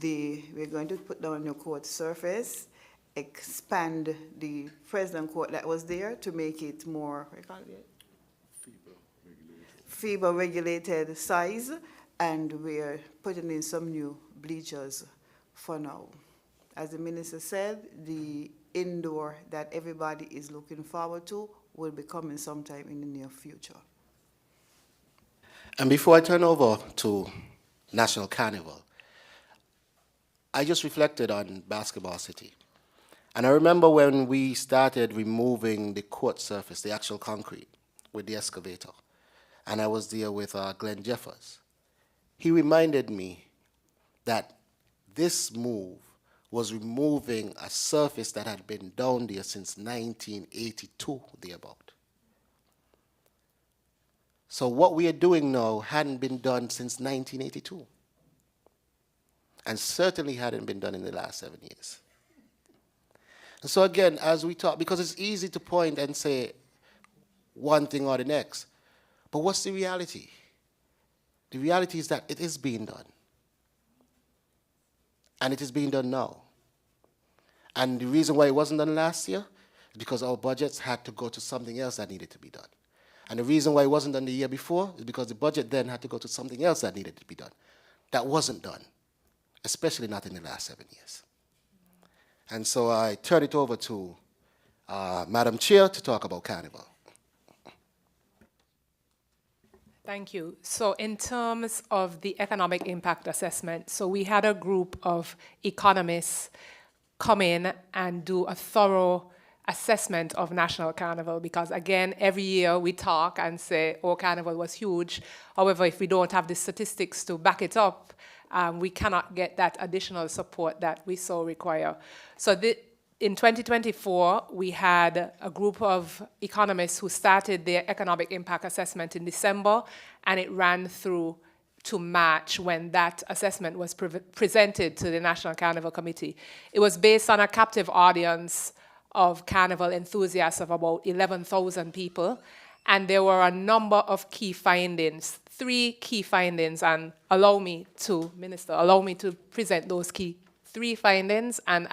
We're going to put down a new court surface, expand the president court that was there to make it more, what do you call it? FIBA regulated size, and we're putting in some new bleachers for now. As the minister said, the indoor that everybody is looking forward to will be coming sometime in the near future. And before I turn over to National Carnival, I just reflected on Basketball City. And I remember when we started removing the court surface, the actual concrete, with the excavator. And I was there with Glenn Jeffers. He reminded me that this move was removing a surface that had been down there since 1982, thereabout. So what we are doing now hadn't been done since 1982. And certainly hadn't been done in the last 7 years. And so again, as we talk, because it's easy to point and say one thing or the next, but what's the reality? The reality is that it is being done. And it is being done now. And the reason why it wasn't done last year is because our budgets had to go to something else that needed to be done. And the reason why it wasn't done the year before is because the budget then had to go to something else that needed to be done. That wasn't done, especially not in the last 7 years. And so I turn it over to Madam Chair to talk about Carnival. Thank you. So in terms of the economic impact assessment, so we had a group of economists come in and do a thorough assessment of National Carnival, because again, every year we talk and say, oh, Carnival was huge. However, if we don't have the statistics to back it up, we cannot get that additional support that we so require. So in 2024, we had a group of economists who started their economic impact assessment in December, and it ran through to March when that assessment was presented to the National Carnival Committee. It was based on a captive audience of carnival enthusiasts of about 11,000 people, and there were a number of key findings, 3 key findings, and allow me to present those key 3 findings, and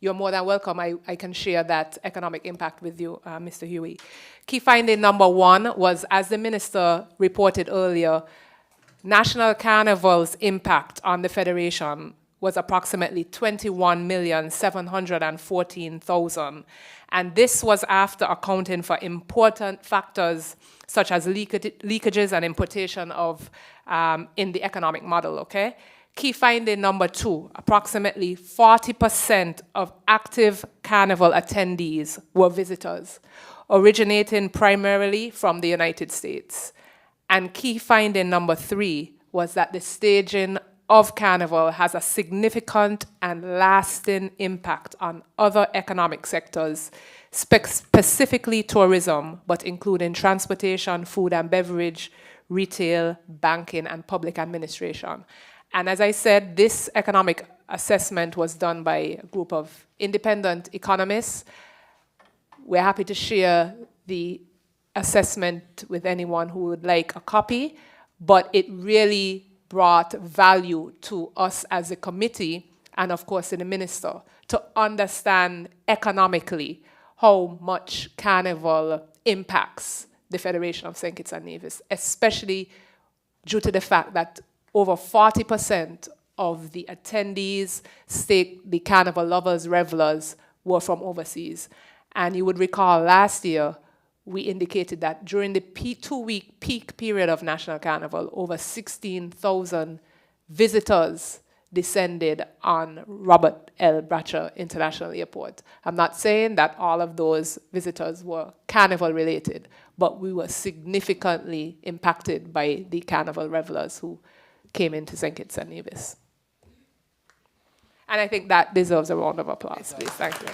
you're more than welcome. I can share that economic impact with you, Mr. Huey. Key finding number 1 was, as the minister reported earlier, National Carnival's impact on the Federation was approximately 21,714,000. And this was after accounting for important factors such as leakages and importation of in the economic model, okay? Key finding number 2, approximately 40% of active carnival attendees were visitors, originating primarily from the United States. And key finding number 3 was that the staging of carnival has a significant and lasting impact on other economic sectors, specifically tourism, but including transportation, food and beverage, retail, banking, and public administration. And as I said, this economic assessment was done by a group of independent economists. We're happy to share the assessment with anyone who would like a copy, but it really brought value to us as a committee and of course to the minister to understand economically how much Carnival impacts the Federation of St. Kitts and Nevis, especially due to the fact that over 40% of the attendees, the Carnival lovers, revelers, were from overseas. And you would recall last year, we indicated that during the 2-week peak period of National Carnival, over 16,000 visitors descended on Robert L. Bratcher International Airport. I'm not saying that all of those visitors were Carnival related, but we were significantly impacted by the Carnival revelers who came into St. Kitts and Nevis. And I think that deserves a round of applause, please. Thank you.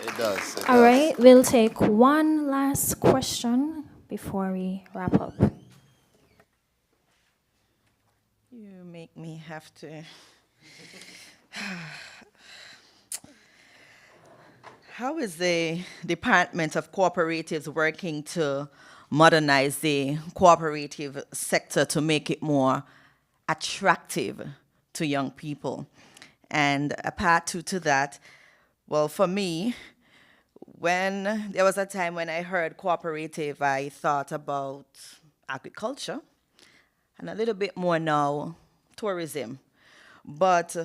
It does. All right, we'll take one last question before we wrap up. You make me have to. How is the Department of Cooperatives working to modernize the cooperative sector to make it more attractive to young people? And a part 2 to that, well, for me, when there was a time when I heard cooperative, I thought about agriculture, and a little bit more now, tourism. But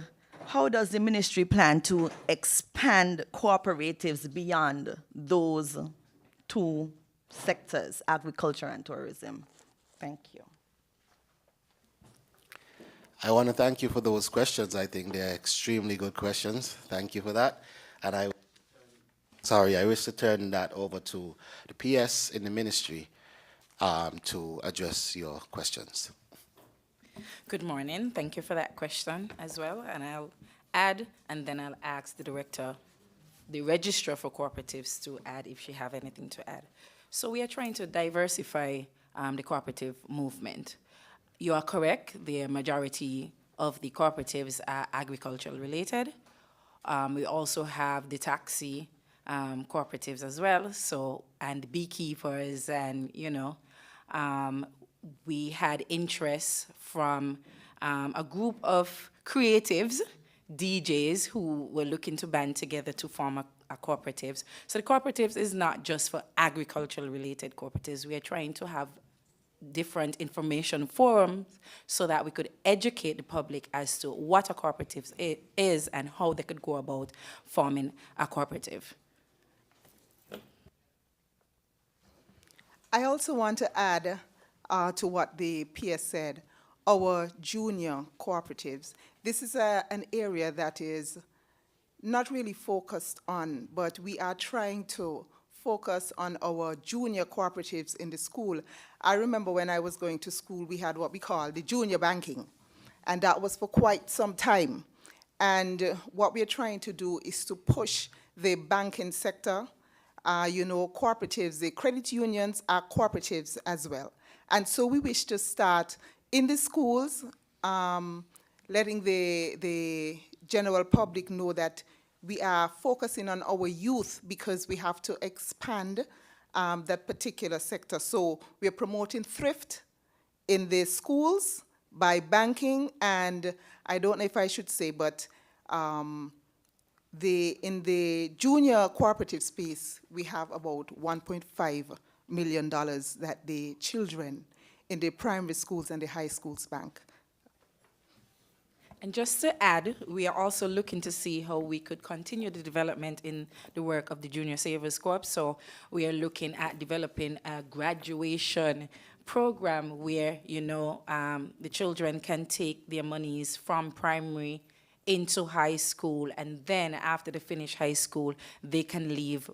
how does the ministry plan to expand cooperatives beyond those 2 sectors, agriculture and tourism? Thank you. I want to thank you for those questions. I think they're extremely good questions. Thank you for that. And I wish to turn that over to the PS in the ministry to address your questions. Good morning. Thank you for that question as well. And I'll add, and then I'll ask the director, the registrar for cooperatives, to add if she have anything to add. So we are trying to diversify the cooperative movement. You are correct. The majority of the cooperatives are agricultural related. We also have the taxi cooperatives as well, so, and beekeepers, and we had interest from a group of creatives, DJs, who were looking to band together to form a cooperatives. So the cooperatives is not just for agricultural related cooperatives. We are trying to have different information forums so that we could educate the public as to what a cooperative is and how they could go about forming a cooperative. I also want to add to what the PS said, our junior cooperatives. This is an area that is not really focused on, but we are trying to focus on our junior cooperatives in the school. I remember when I was going to school, we had what we call the junior banking, and that was for quite some time. And what we're trying to do is to push the banking sector, cooperatives, the credit unions are cooperatives as well. And so we wish to start in the schools, letting the general public know that we are focusing on our youth because we have to expand that particular sector. So we're promoting thrift in the schools by banking, and I don't know if I should say, but in the junior cooperative space, we have about $1.5 million that the children in the primary schools and the high schools bank. And just to add, we are also looking to see how we could continue the development in the work of the Junior Savers Corp. So we are looking at developing a graduation program where, the children can take their monies from primary into high school, and then after they finish high school, they can leave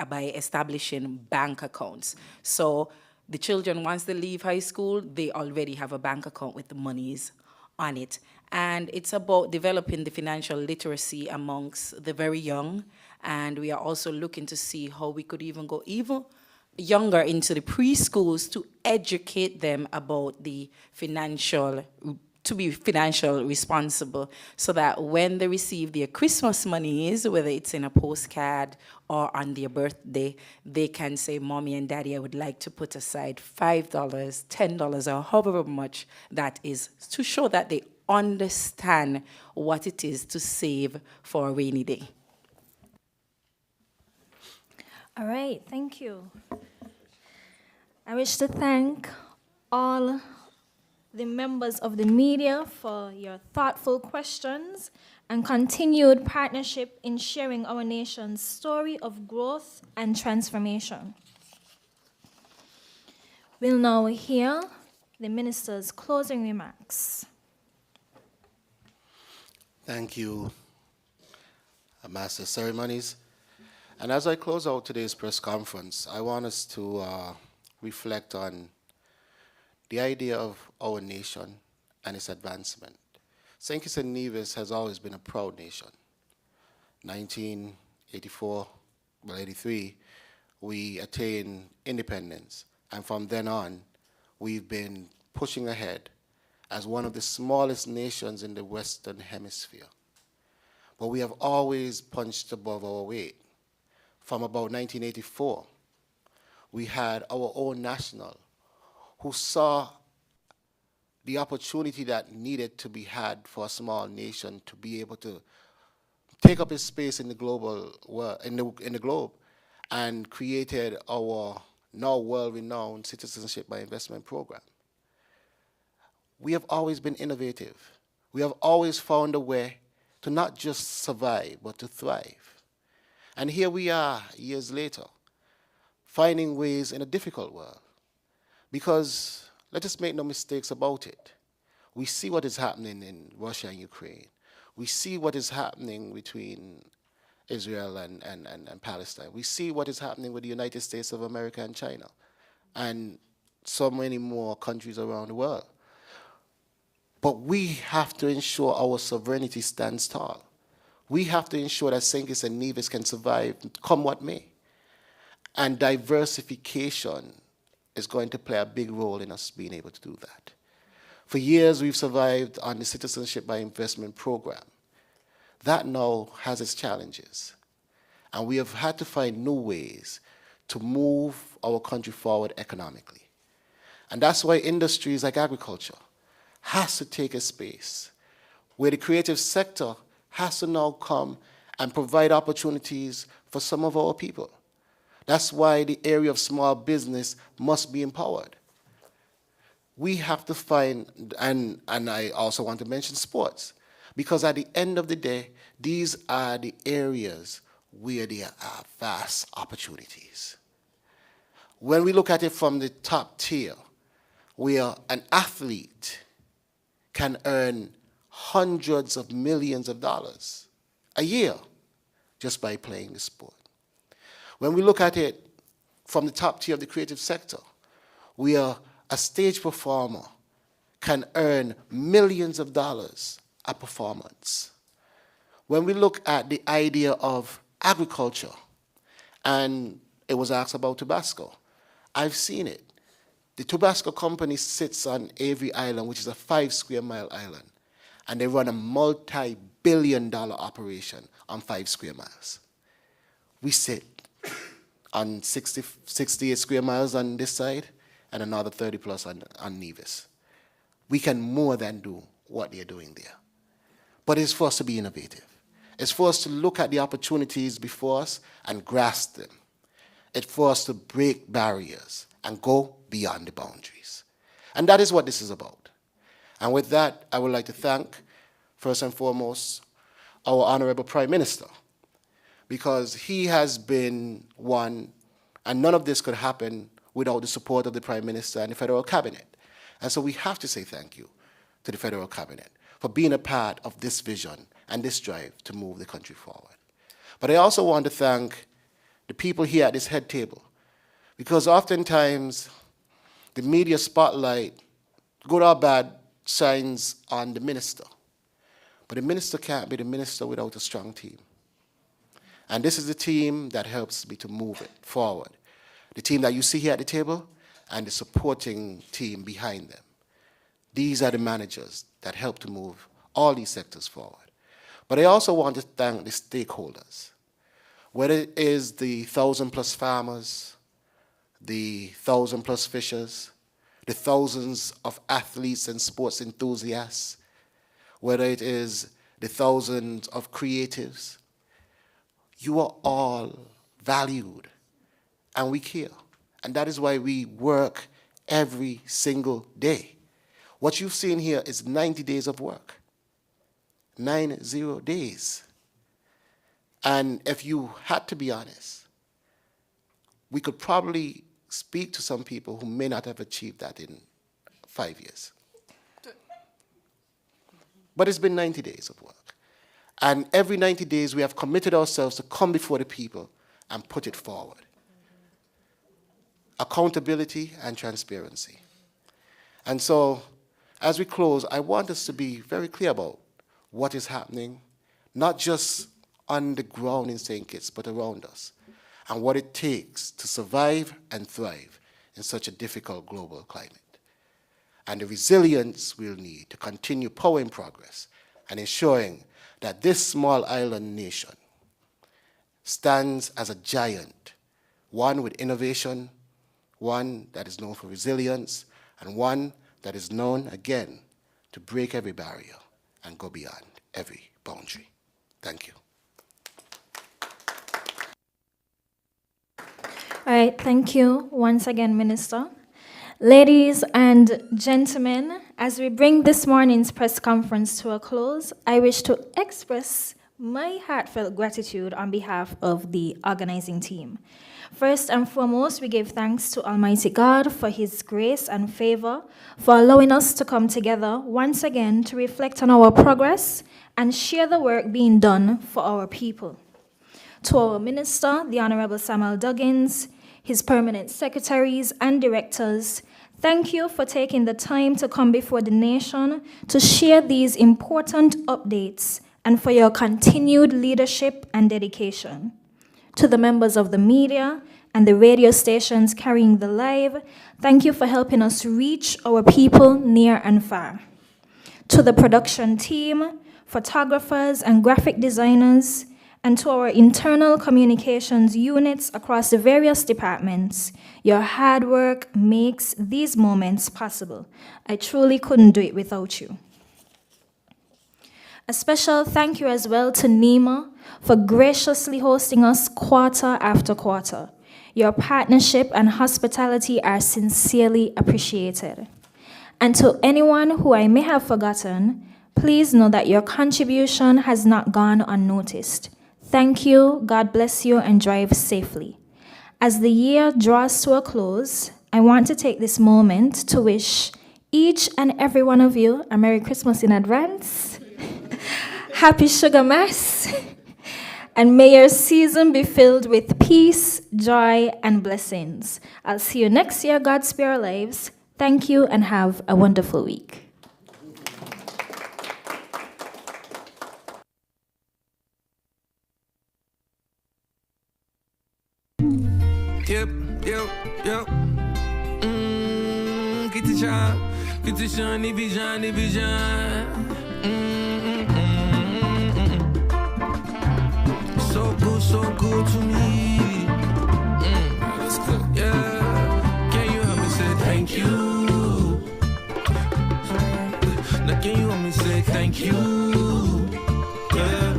by establishing bank accounts. So the children, once they leave high school, they already have a bank account with the monies on it. And it's about developing the financial literacy amongst the very young. And we are also looking to see how we could even go even younger into the preschools to educate them about the to be financial responsible, so that when they receive their Christmas monies, whether it's in a postcard or on their birthday, they can say, Mommy and Daddy, I would like to put aside $5, $10, or however much that is, to show that they understand what it is to save for a rainy day. All right, thank you. I wish to thank all the members of the media for your thoughtful questions and continued partnership in sharing our nation's story of growth and transformation. We'll now hear the minister's closing remarks. Thank you, Master of Ceremonies. And as I close out today's press conference, I want us to reflect on the idea of our nation and its advancement. St. Kitts and Nevis has always been a proud nation. 1984, well, 83, we attained independence. And from then on, we've been pushing ahead as one of the smallest nations in the Western Hemisphere. But we have always punched above our weight. From about 1984, we had our own national who saw the opportunity that needed to be had for a small nation to be able to take up its space in the global world, in the globe, and created our now world-renowned Citizenship by Investment program. We have always been innovative. We have always found a way to not just survive, but to thrive. And here we are, years later, finding ways in a difficult world. Because let us make no mistakes about it. We see what is happening in Russia and Ukraine. We see what is happening between Israel and Palestine. We see what is happening with the United States of America and China, and so many more countries around the world. But we have to ensure our sovereignty stands tall. We have to ensure that St. Kitts and Nevis can survive, come what may. And diversification is going to play a big role in us being able to do that. For years, we've survived on the Citizenship by Investment program. That now has its challenges. And we have had to find new ways to move our country forward economically. And that's why industries like agriculture has to take a space where the creative sector has to now come and provide opportunities for some of our people. That's why the area of small business must be empowered. We have to find, and I also want to mention sports, because at the end of the day, these are the areas where there are vast opportunities. When we look at it from the top tier, where an athlete can earn hundreds of millions of dollars a year just by playing the sport. When we look at it from the top tier of the creative sector, where a stage performer can earn millions of dollars a performance. When we look at the idea of agriculture, and it was asked about Tabasco, I've seen it. The Tabasco company sits on Avery Island, which is a 5 square mile island, and they run a multi-billion-dollar operation on 5 square miles. We sit on 68 square miles on this side and another 30 plus on Nevis. We can more than do what they're doing there. But it's for us to be innovative. It's for us to look at the opportunities before us and grasp them. It's for us to break barriers and go beyond the boundaries. And that is what this is about. And with that, I would like to thank, first and foremost, our Honorable Prime Minister, because he has been one, and none of this could happen without the support of the Prime Minister and the Federal Cabinet. And so we have to say thank you to the Federal Cabinet for being a part of this vision and this drive to move the country forward. But I also want to thank the people here at this head table, because oftentimes the media spotlight, good or bad, shines on the minister. But the minister can't be the minister without a strong team. And this is the team that helps me to move it forward. The team that you see here at the table and the supporting team behind them. These are the managers that help to move all these sectors forward. But I also want to thank the stakeholders, whether it is the 1,000+ farmers, the 1,000+ fishers, the thousands of athletes and sports enthusiasts, whether it is the thousands of creatives. You are all valued, and we care. And that is why we work every single day. What you've seen here is 90 days of work. 90 days. And if you had to be honest, we could probably speak to some people who may not have achieved that in 5 years. But it's been 90 days of work. And every 90 days we have committed ourselves to come before the people and put it forward. Accountability and transparency. And so, as we close, I want us to be very clear about what is happening, not just on the ground in St. Kitts, but around us, and what it takes to survive and thrive in such a difficult global climate. And the resilience we'll need to continue powering progress and ensuring that this small island nation stands as a giant, one with innovation, one that is known for resilience, and one that is known, again, to break every barrier and go beyond every boundary. Thank you. All right, thank you once again, Minister. Ladies and gentlemen, as we bring this morning's press conference to a close, I wish to express my heartfelt gratitude on behalf of the organizing team. First and foremost, we give thanks to Almighty God for His grace and favor, for allowing us to come together once again to reflect on our progress and share the work being done for our people. To our Minister, the Honorable Samal Duggins, his permanent secretaries and directors, thank you for taking the time to come before the nation to share these important updates and for your continued leadership and dedication. To the members of the media and the radio stations carrying the live, thank you for helping us reach our people near and far. To the production team, photographers and graphic designers, and to our internal communications units across the various departments, your hard work makes these moments possible. I truly couldn't do it without you. A special thank you as well to NEMA for graciously hosting us quarter after quarter. Your partnership and hospitality are sincerely appreciated. And to anyone who I may have forgotten, please know that your contribution has not gone unnoticed. Thank you, God bless you, and drive safely. As the year draws to a close, I want to take this moment to wish each and every one of you a Merry Christmas in advance, Happy Sugar Mass, and may your season be filled with peace, joy, and blessings. I'll see you next year, God spare our lives. Thank you and have a wonderful week. Yep. Get the shine, vision. So good to me. That's good. Yeah. Can you help me say thank you? Now can you help me say thank you? Yeah.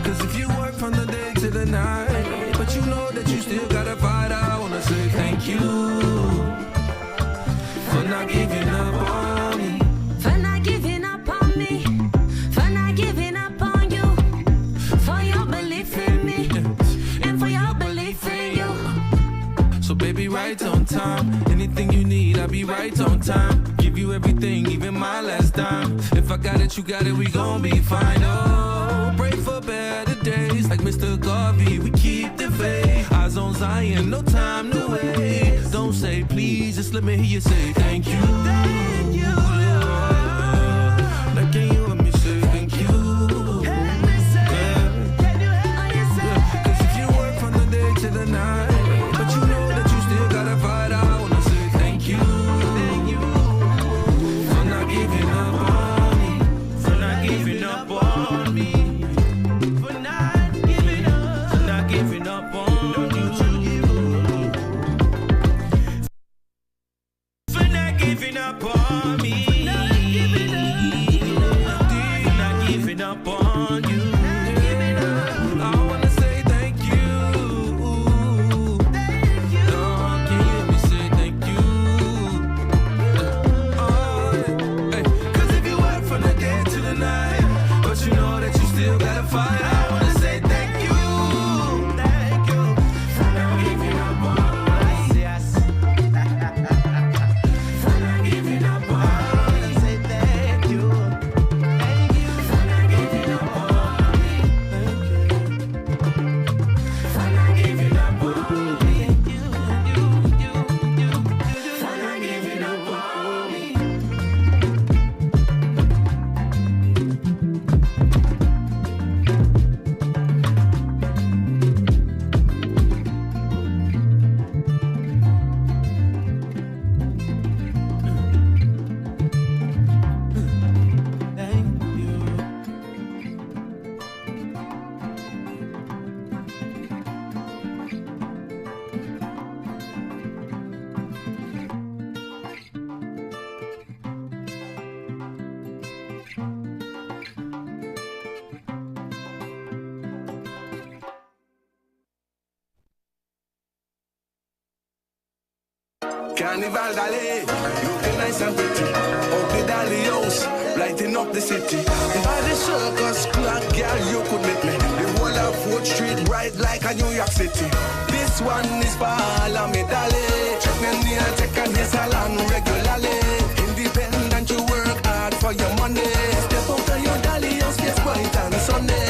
Cause if you work from the day to the night, but you know that you still gotta fight, I wanna say thank you for not giving up on me. For not giving up on me. For not giving up on you. For your belief in me. And for your belief in you. So baby, right on time. Anything you need, I'll be right on time. Give you everything, even my last dime. If I got it, you got it, we gon' be fine. Oh, pray for better days. Like Mr. Garvey, we keep the faith. Eyes on Zion, no time to waste. Don't say please, just let me hear you say thank you. Thank you. Now can you let me say thank you? Cause if you work from the day to the night, but you know that you still gotta fight, I wanna say thank you. For not giving up on me. For not giving up on me. For not giving up. For not giving up on you. For not giving up on me. For not giving up on you. I wanna say thank you. Thank you. Oh, can you hear me say thank you? Oh, hey. Cause if you work from the day to the night, but you know that you still gotta fight, I wanna say thank you. Thank you. For not giving up on us. Yes. For not giving up on us. Say thank you. Thank you. For not giving up on me. Thank you. For not giving up on me. For not giving up on me. Carnival Dali, looking nice and pretty. Up the Dali house, lighting up the city. By the circus clock, girl, you could meet me. The whole of 4th Street, bright like a New York City. This one is for all of me, Dali. Check me near, take a hair salon regularly. Independent, you work hard for your money. Step out of your Dali house, face bright and sunny.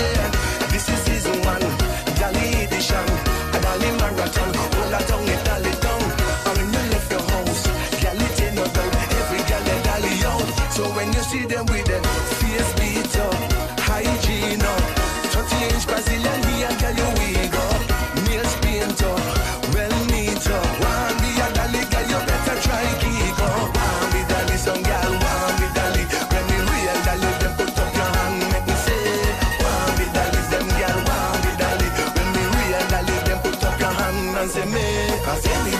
This is season 1, Dali edition. A Dali marathon, all a tongue, it Dali down. So when you see them with them face beat up, hygiene up, 30-inch Brazilian here, girl, you wig up, nails paint up, well neat up. Want me a dolly, girl, you better try kick up. Want me dolly, some girl, want me dolly. When me real dolly, them put up your hand, make me say. Want me dolly, them girl, want me dolly. When me real dolly, them put up your hand and say me. Cause any